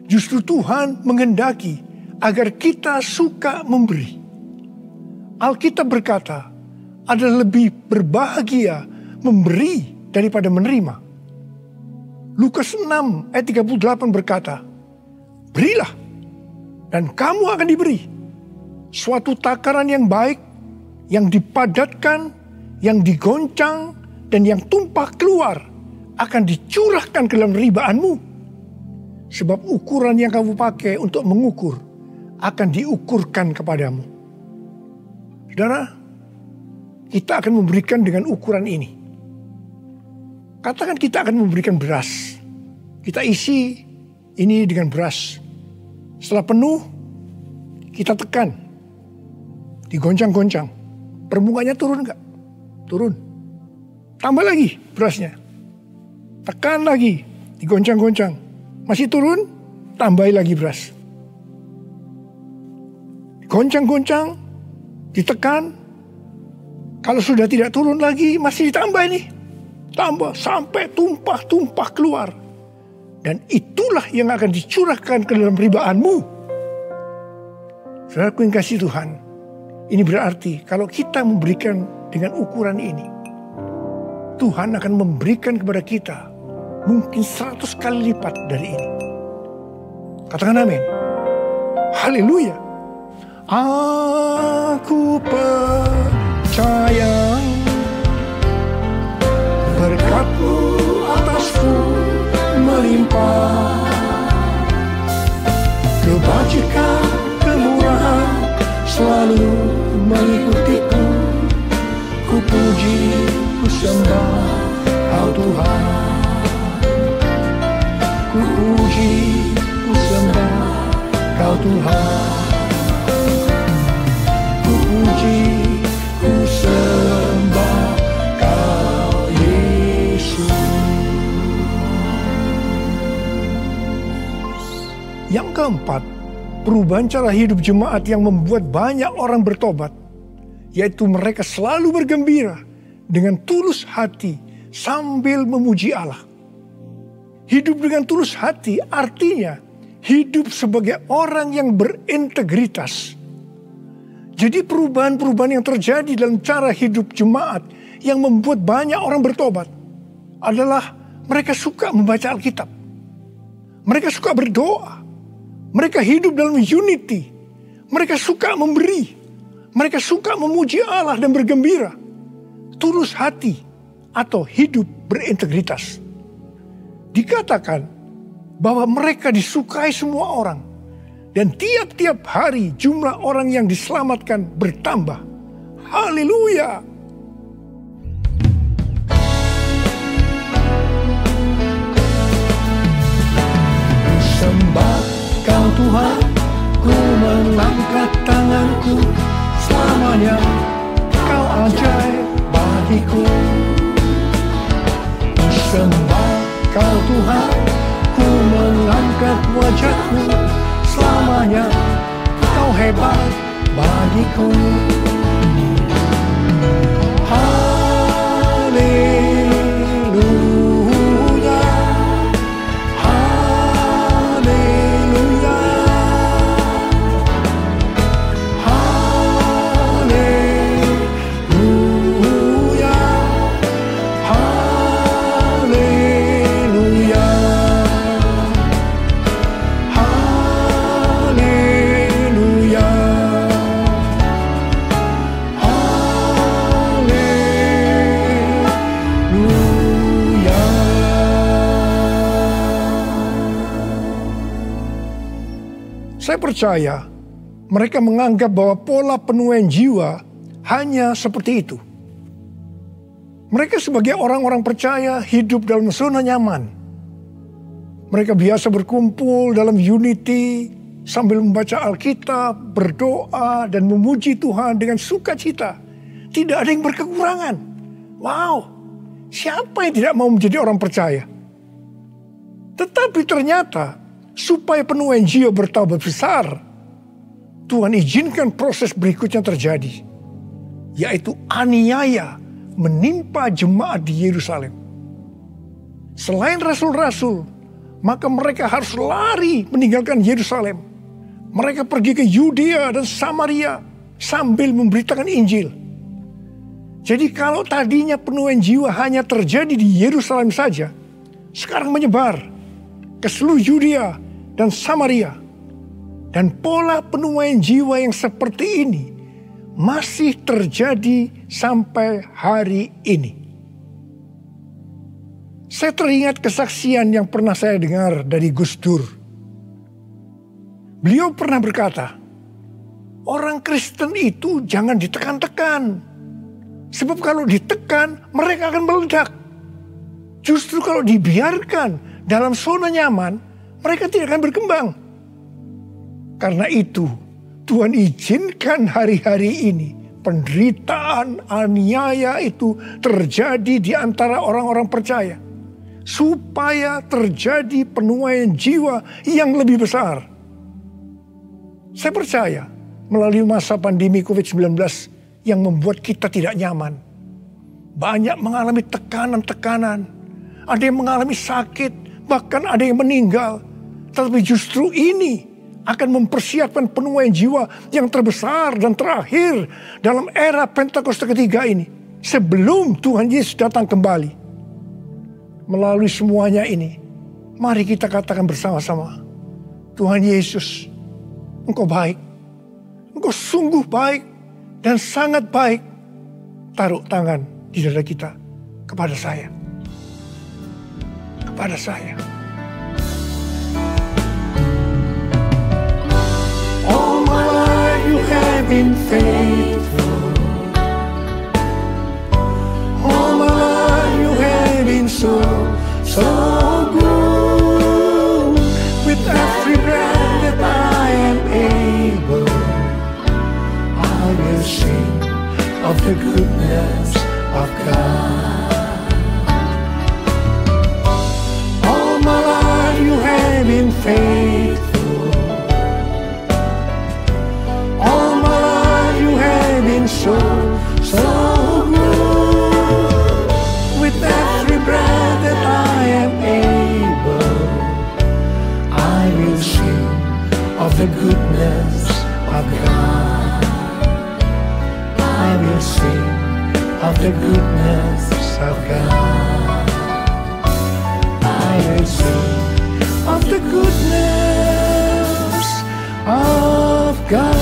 justru Tuhan menghendaki agar kita suka memberi. Alkitab berkata, adalah lebih berbahagia memberi daripada menerima. Lukas 6 ayat 38 berkata, berilah dan kamu akan diberi. Suatu takaran yang baik, yang dipadatkan, yang digoncang, dan yang tumpah keluar akan dicurahkan ke dalam ribaanmu. Sebab ukuran yang kamu pakai untuk mengukur akan diukurkan kepadamu. Saudara, kita akan memberikan dengan ukuran ini. Katakan kita akan memberikan beras. Kita isi ini dengan beras. Setelah penuh, kita tekan. Digoncang-goncang. Permukaannya turun enggak? Turun. Tambah lagi berasnya. Tekan lagi. Digoncang-goncang. Masih turun, tambahi lagi beras. Digoncang-goncang, ditekan. Kalau sudah tidak turun lagi, masih ditambah ini. Tambah sampai tumpah-tumpah keluar. Dan itulah yang akan dicurahkan ke dalam ribaanmu. Saudaraku yang kasih Tuhan, ini berarti kalau kita memberikan dengan ukuran ini, Tuhan akan memberikan kepada kita mungkin 100 kali lipat dari ini. Katakan amin. Haleluya. Aku percaya berkat-Mu atasku melimpah, kebajikan, kemurahan selalu mengikutiku. Ku puji, ku sembah Kau Tuhan. Ku puji, ku sembah Kau Tuhan. Ku puji, ku sembah Kau Yesus. Yang keempat, perubahan cara hidup jemaat yang membuat banyak orang bertobat, yaitu mereka selalu bergembira dengan tulus hati sambil memuji Allah. Hidup dengan tulus hati artinya hidup sebagai orang yang berintegritas. Jadi perubahan-perubahan yang terjadi dalam cara hidup jemaat yang membuat banyak orang bertobat adalah mereka suka membaca Alkitab. Mereka suka berdoa. Mereka hidup dalam unity. Mereka suka memberi. Mereka suka memuji Allah dan bergembira. Tulus hati atau hidup berintegritas. Dikatakan bahwa mereka disukai semua orang. Dan tiap-tiap hari jumlah orang yang diselamatkan bertambah. Haleluya! Sembah Kau Tuhan, ku mengangkat tanganku. Selamanya Kau ajaib bagiku. Sembah Kau Tuhan, ku mengangkat wajahku. Selamanya Kau hebat bagiku. Haleluya, haleluya, haleluya, haleluya. Saya percaya mereka menganggap bahwa pola penuaian jiwa hanya seperti itu. Mereka sebagai orang-orang percaya hidup dalam zona nyaman. Mereka biasa berkumpul dalam unity sambil membaca Alkitab, berdoa dan memuji Tuhan dengan sukacita. Tidak ada yang berkekurangan. Wow, siapa yang tidak mau menjadi orang percaya? Tetapi ternyata supaya penuaian jiwa bertambah besar, Tuhan izinkan proses berikutnya terjadi, yaitu aniaya menimpa jemaat di Yerusalem. Selain rasul-rasul, maka mereka harus lari meninggalkan Yerusalem. Mereka pergi ke Yudea dan Samaria sambil memberitakan Injil. Jadi kalau tadinya penuaian jiwa hanya terjadi di Yerusalem saja, sekarang menyebar ke seluruh Yudea dan Samaria. Dan pola penuaian jiwa yang seperti ini masih terjadi sampai hari ini. Saya teringat kesaksian yang pernah saya dengar dari Gus Dur. Beliau pernah berkata, orang Kristen itu jangan ditekan-tekan. Sebab kalau ditekan, mereka akan meledak. Justru kalau dibiarkan dalam zona nyaman, mereka tidak akan berkembang. Karena itu, Tuhan izinkan hari-hari ini penderitaan, aniaya itu terjadi di antara orang-orang percaya. Supaya terjadi penuaian jiwa yang lebih besar. Saya percaya melalui masa pandemi COVID-19 yang membuat kita tidak nyaman. Banyak mengalami tekanan-tekanan. Ada yang mengalami sakit, bahkan ada yang meninggal. Tetapi justru ini akan mempersiapkan penuaian jiwa yang terbesar dan terakhir dalam era Pentakosta ketiga ini. Sebelum Tuhan Yesus datang kembali. Melalui semuanya ini, mari kita katakan bersama-sama, Tuhan Yesus, Engkau baik. Engkau sungguh baik dan sangat baik. Taruh tangan di dada kita kepada saya. Kepada saya. All my life you have been faithful. All my life you have been so good. the goodness of God. I will sing of the goodness of God. I will sing of the goodness of God.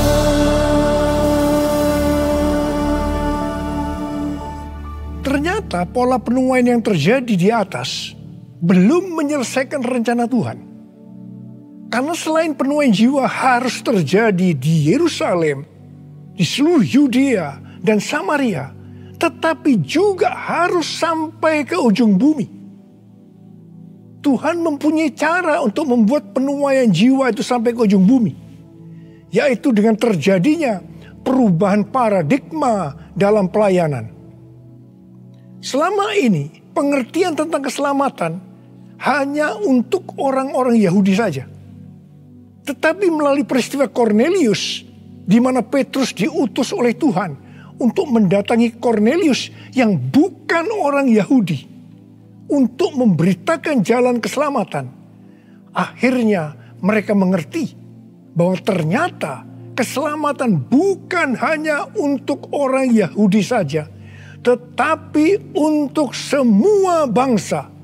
Ternyata pola penuaian yang terjadi di atas belum menyelesaikan rencana Tuhan. Karena selain penuaian jiwa harus terjadi di Yerusalem, di seluruh Yudea dan Samaria, tetapi juga harus sampai ke ujung bumi. Tuhan mempunyai cara untuk membuat penuaian jiwa itu sampai ke ujung bumi, yaitu dengan terjadinya perubahan paradigma dalam pelayanan. Selama ini pengertian tentang keselamatan hanya untuk orang-orang Yahudi saja. Tetapi melalui peristiwa Kornelius, di mana Petrus diutus oleh Tuhan untuk mendatangi Kornelius yang bukan orang Yahudi, untuk memberitakan jalan keselamatan. Akhirnya mereka mengerti bahwa ternyata keselamatan bukan hanya untuk orang Yahudi saja, tetapi untuk semua bangsa.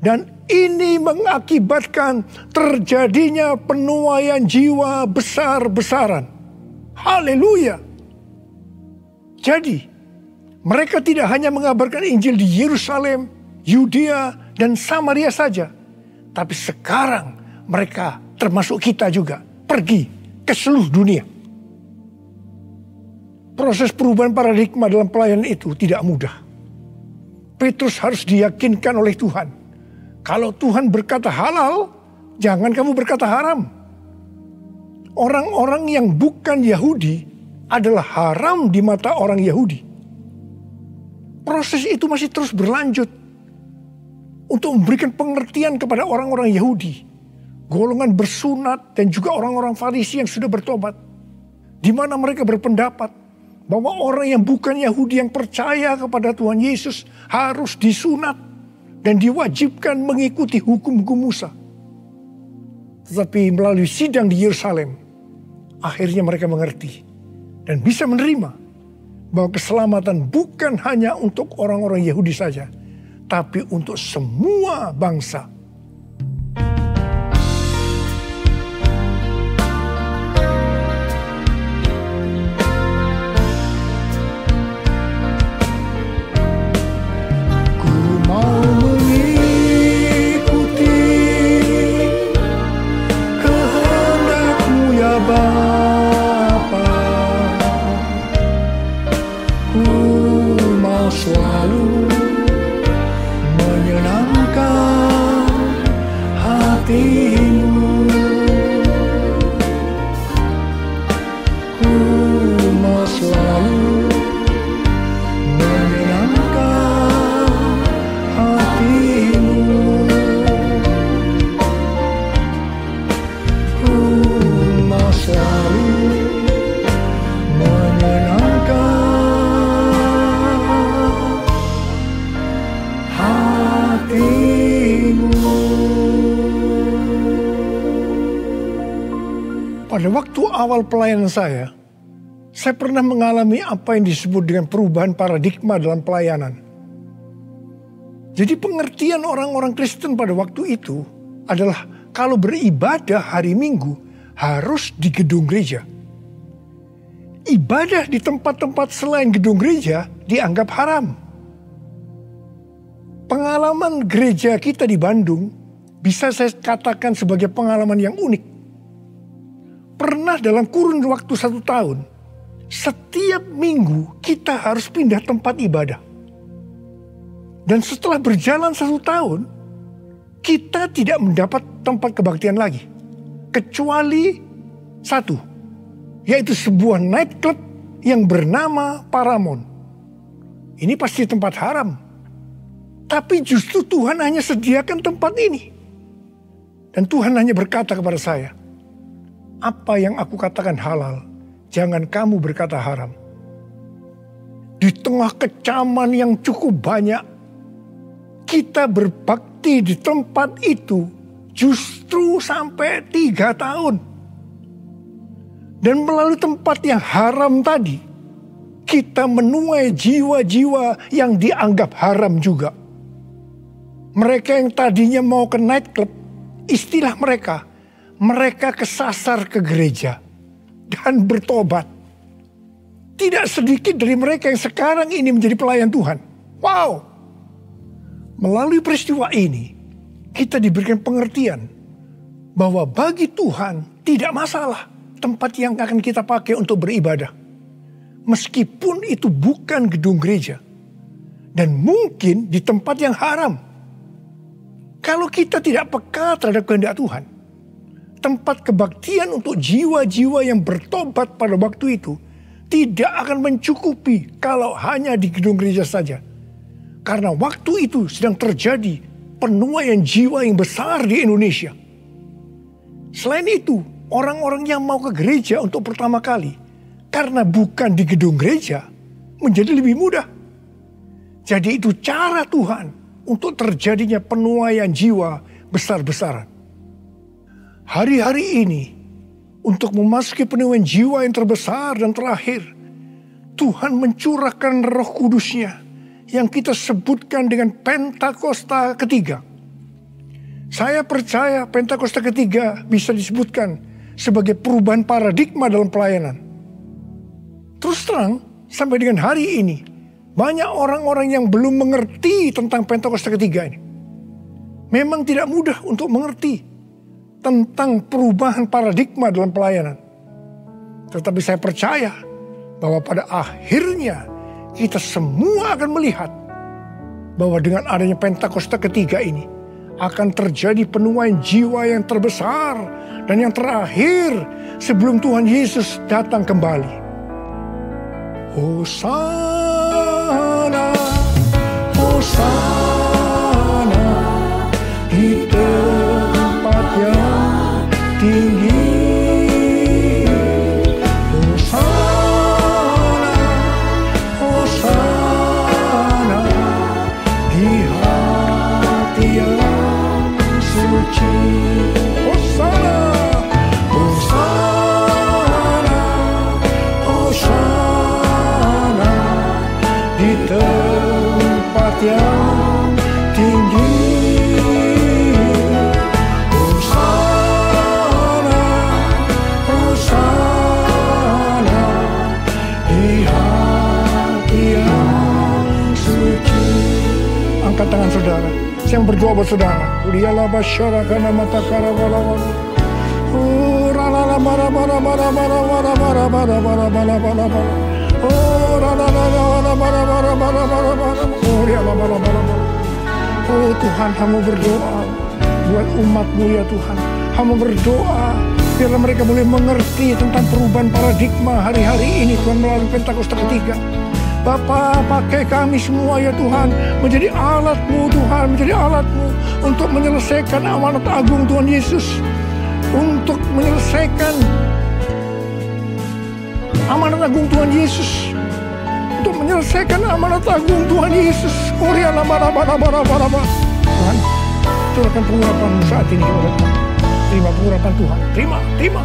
Dan ini mengakibatkan terjadinya penuaian jiwa besar-besaran. Haleluya. Jadi, mereka tidak hanya mengabarkan Injil di Yerusalem, Yudea, dan Samaria saja. Tapi sekarang mereka, termasuk kita juga, pergi ke seluruh dunia. Proses perubahan paradigma dalam pelayanan itu tidak mudah. Petrus harus diyakinkan oleh Tuhan. Kalau Tuhan berkata halal, jangan kamu berkata haram. Orang-orang yang bukan Yahudi adalah haram di mata orang Yahudi. Proses itu masih terus berlanjut untuk memberikan pengertian kepada orang-orang Yahudi, golongan bersunat dan juga orang-orang Farisi yang sudah bertobat, di mana mereka berpendapat bahwa orang yang bukan Yahudi yang percaya kepada Tuhan Yesus harus disunat dan diwajibkan mengikuti hukum-hukum Musa. Tetapi melalui sidang di Yerusalem, akhirnya mereka mengerti dan bisa menerima bahwa keselamatan bukan hanya untuk orang-orang Yahudi saja, tapi untuk semua bangsa. Selalu menyenangkan hatimu. Ku mau selalu menyenangkan hatimu. Ku mau selalu menyenangkan pada waktu awal pelayanan saya pernah mengalami apa yang disebut dengan perubahan paradigma dalam pelayanan. Jadi pengertian orang-orang Kristen pada waktu itu adalah kalau beribadah hari Minggu harus di gedung gereja. Ibadah di tempat-tempat selain gedung gereja dianggap haram. Pengalaman gereja kita di Bandung bisa saya katakan sebagai pengalaman yang unik. Pernah dalam kurun waktu 1 tahun, setiap minggu kita harus pindah tempat ibadah. Dan setelah berjalan 1 tahun, kita tidak mendapat tempat kebaktian lagi. Kecuali satu, yaitu sebuah nightclub yang bernama Paramount. Ini pasti tempat haram. Tapi justru Tuhan hanya sediakan tempat ini. Dan Tuhan hanya berkata kepada saya, apa yang aku katakan halal, jangan kamu berkata haram. Di tengah kecaman yang cukup banyak, kita berbakti di tempat itu justru sampai 3 tahun. Dan melalui tempat yang haram tadi, kita menuai jiwa-jiwa yang dianggap haram juga. Mereka yang tadinya mau ke nightclub, istilah mereka kesasar ke gereja dan bertobat. Tidak sedikit dari mereka yang sekarang ini menjadi pelayan Tuhan. Wow! Melalui peristiwa ini, kita diberikan pengertian bahwa bagi Tuhan tidak masalah tempat yang akan kita pakai untuk beribadah. Meskipun itu bukan gedung gereja. Dan mungkin di tempat yang haram. Kalau kita tidak peka terhadap kehendak Tuhan, tempat kebaktian untuk jiwa-jiwa yang bertobat pada waktu itu tidak akan mencukupi kalau hanya di gedung gereja saja. Karena waktu itu sedang terjadi penuaian jiwa yang besar di Indonesia. Selain itu, orang-orang yang mau ke gereja untuk pertama kali, karena bukan di gedung gereja, menjadi lebih mudah. Jadi itu cara Tuhan untuk terjadinya penuaian jiwa besar-besaran. Hari-hari ini, untuk memasuki penuaian jiwa yang terbesar dan terakhir, Tuhan mencurahkan Roh Kudus-Nya yang kita sebutkan dengan Pentakosta ketiga. Saya percaya Pentakosta ketiga bisa disebutkan sebagai perubahan paradigma dalam pelayanan. Terus terang, sampai dengan hari ini, banyak orang-orang yang belum mengerti tentang Pentakosta ketiga ini. Memang tidak mudah untuk mengerti tentang perubahan paradigma dalam pelayanan. Tetapi saya percaya bahwa pada akhirnya kita semua akan melihat bahwa dengan adanya Pentakosta ketiga ini akan terjadi penuaian jiwa yang terbesar dan yang terakhir sebelum Tuhan Yesus datang kembali. Hosana, Hosana di tempat yang tinggi. Yang tinggi, Hosana, Hosana di hati yang suci. Angkat tangan saudara, saya berdoa buat saudara. Uliyalah basyarakat mata karawala. Rala bara bara bara bara bara bara bara bara bara bara bara. Oh Tuhan, hamba berdoa buat umat-Mu ya Tuhan. Hamba berdoa biarlah mereka boleh mengerti tentang perubahan paradigma hari-hari ini Tuhan melalui Pentakosta ketiga. Bapa, pakai kami semua ya Tuhan menjadi alat-Mu Tuhan, menjadi alat-Mu untuk menyelesaikan amanat agung Tuhan Yesus, untuk menyelesaikan amanat agung Tuhan Yesus, untuk menyelesaikan amanat agung Tuhan Yesus. Tuhan, curahkan pengurapan saat ini kepada kami. Terima pengurapan Tuhan. Terima. Terima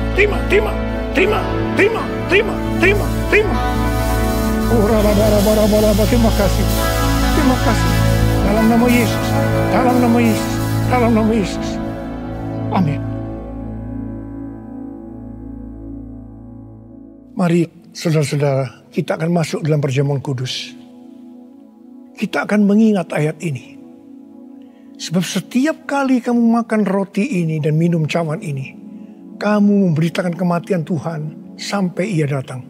kasih. Terima kasih. Dalam nama Yesus. Dalam nama Yesus. Dalam nama Yesus. Amin. Mari saudara-saudara, kita akan masuk dalam perjamuan kudus. Kita akan mengingat ayat ini. Sebab setiap kali kamu makan roti ini dan minum cawan ini, kamu memberitakan kematian Tuhan sampai Ia datang.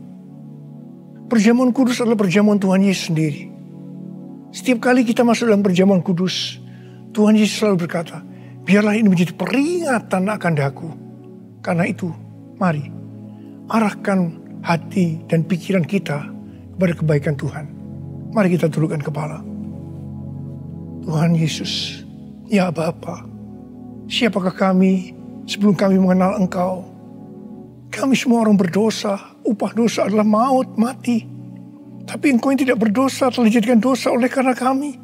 Perjamuan kudus adalah perjamuan Tuhan Yesus sendiri. Setiap kali kita masuk dalam perjamuan kudus, Tuhan Yesus selalu berkata, biarlah ini menjadi peringatan akan daku. Karena itu, mari arahkan hati dan pikiran kita kepada kebaikan Tuhan. Mari kita tundukkan kepala. Tuhan Yesus, ya Bapa, siapakah kami sebelum kami mengenal Engkau? Kami semua orang berdosa, upah dosa adalah maut, mati. Tapi Engkau yang tidak berdosa telah dijadikan dosa oleh karena kami.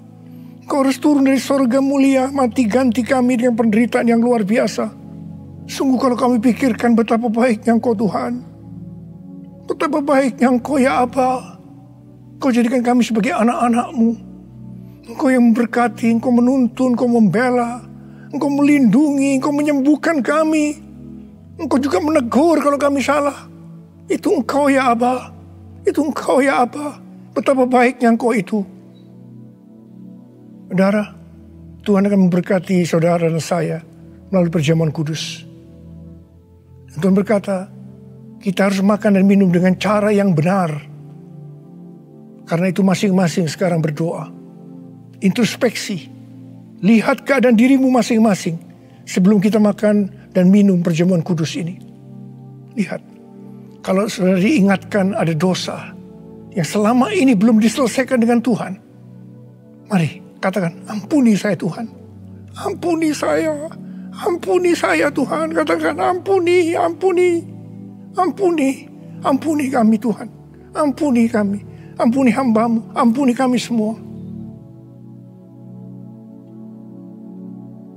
Engkau harus turun dari sorga mulia, mati ganti kami dengan penderitaan yang luar biasa. Sungguh kalau kami pikirkan betapa baiknya Engkau Tuhan, Betapa baiknya Engkau ya Aba. Engkau jadikan kami sebagai anak-anak-Mu. Engkau yang memberkati, Engkau menuntun, Engkau membela, Engkau melindungi, Engkau menyembuhkan kami. Engkau juga menegur kalau kami salah. Itu Engkau ya Aba. Itu Engkau ya Aba. Betapa baiknya Engkau itu. Saudara, Tuhan akan memberkati saudara dan saya melalui perjamuan kudus. Dan Tuhan berkata, kita harus makan dan minum dengan cara yang benar. Karena itu masing-masing sekarang berdoa. Introspeksi. Lihat keadaan dirimu masing-masing sebelum kita makan dan minum perjamuan kudus ini. Lihat, kalau saudara diingatkan ada dosa yang selama ini belum diselesaikan dengan Tuhan, mari katakan, ampuni saya Tuhan. Ampuni saya. Ampuni saya Tuhan. Katakan, ampuni, ampuni. Ampuni. Ampuni kami Tuhan. Ampuni kami. Ampuni hamba-Mu. Ampuni kami semua.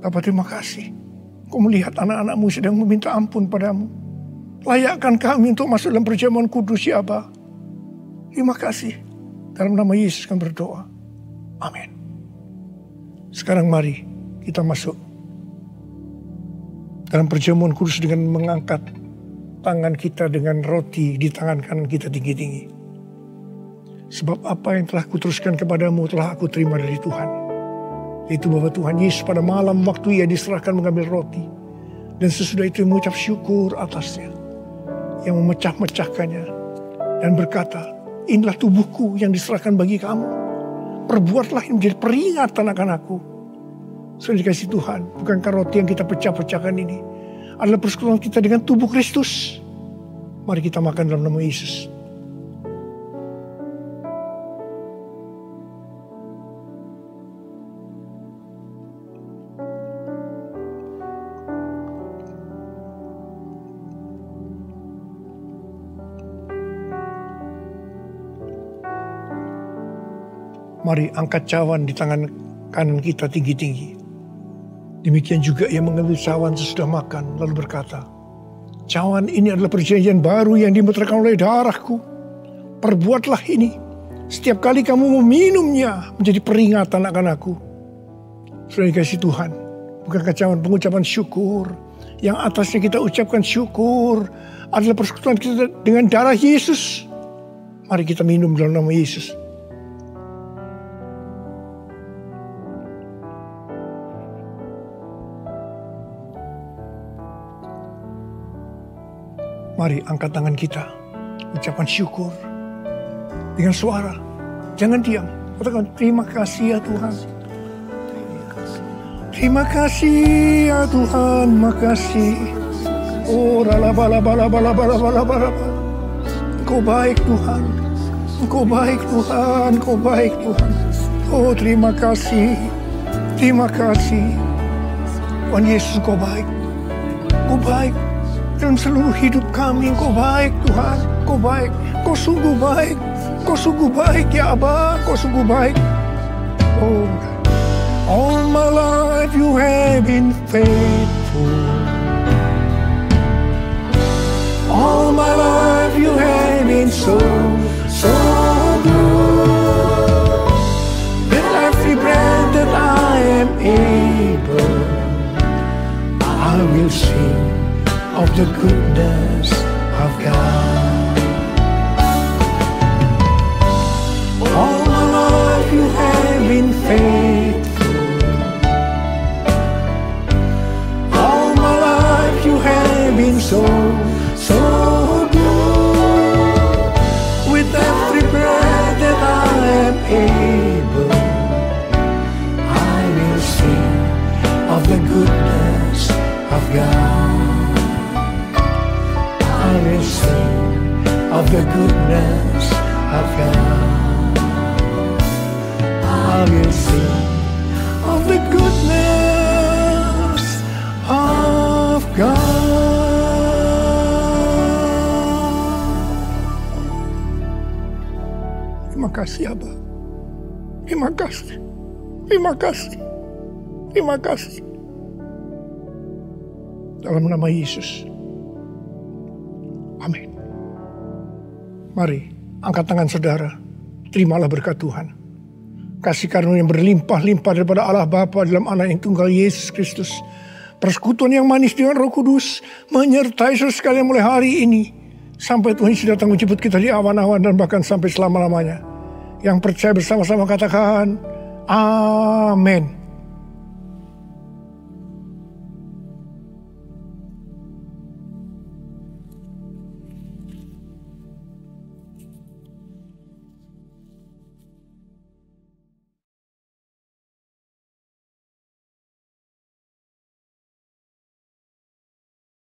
Bapa, terima kasih. Kau melihat anak-anak-Mu sedang meminta ampun padamu. Layakkan kami untuk masuk dalam perjamuan kudus ya Aba. Terima kasih. Dalam nama Yesus kami berdoa. Amin. Sekarang mari kita masuk dalam perjamuan kudus dengan mengangkat tangan kita dengan roti di tangan kanan kita tinggi-tinggi. Sebab apa yang telah kuteruskan kepadamu telah aku terima dari Tuhan. Yaitu bahwa Tuhan Yesus pada malam waktu ia diserahkan mengambil roti. Dan sesudah itu mengucap syukur atasnya. Yang memecah-mecahkannya. Dan berkata, inilah tubuhku yang diserahkan bagi kamu. Perbuatlah ini menjadi peringatan akan aku. Sudah dikasih Tuhan, bukankah roti yang kita pecah-pecahkan ini adalah persekutuan kita dengan tubuh Kristus? Mari kita makan dalam nama Yesus. Mari angkat cawan di tangan kanan kita tinggi-tinggi. Demikian juga ia mengambil cawan sesudah makan lalu berkata, cawan ini adalah perjanjian baru yang dimeteraikan oleh darahku. Perbuatlah ini setiap kali kamu meminumnya menjadi peringatan akan aku. Sudah dikasih Tuhan, bukankah cawan pengucapan syukur yang atasnya kita ucapkan syukur adalah persekutuan kita dengan darah Yesus. Mari kita minum dalam nama Yesus. Mari angkat tangan kita, ucapan syukur dengan suara, jangan diam. Katakan, terima kasih ya Tuhan. Terima kasih ya Tuhan, makasih. Oh, rala-bala-bala-bala-bala-bala-bala. Engkau baik Tuhan, Engkau baik Tuhan, Engkau baik Tuhan. Oh, terima kasih, terima kasih. Tuhan Yesus, Engkau baik, Engkau baik. Dalam seluruh hidup kami, Engkau baik Tuhan, Engkau baik, Engkau sungguh baik, Engkau sungguh baik ya Aba, Engkau sungguh baik. Oh, all my life you have been faithful. All my life you have been so good. With every breath that I am able, I will sing of the goodness of God. All my life you have been faithful. All my life you have been so good. With every breath that I am able, I will sing of the goodness of God. I will sing of the goodness of God. I will sing of the goodness of God. Terima kasih Abah. Terima kasih. Terima kasih. Terima kasih. Dalam nama Yesus. Amin. Mari, angkat tangan saudara. Terimalah berkat Tuhan. Kasih karunia yang berlimpah-limpah daripada Allah Bapa dalam Anak yang tunggal Yesus Kristus. Persekutuan yang manis dengan Roh Kudus menyertai saudara sekalian mulai hari ini. Sampai Tuhan Yesus datang menjemput kita di awan-awan dan bahkan sampai selama-lamanya. Yang percaya bersama-sama katakan, Amin.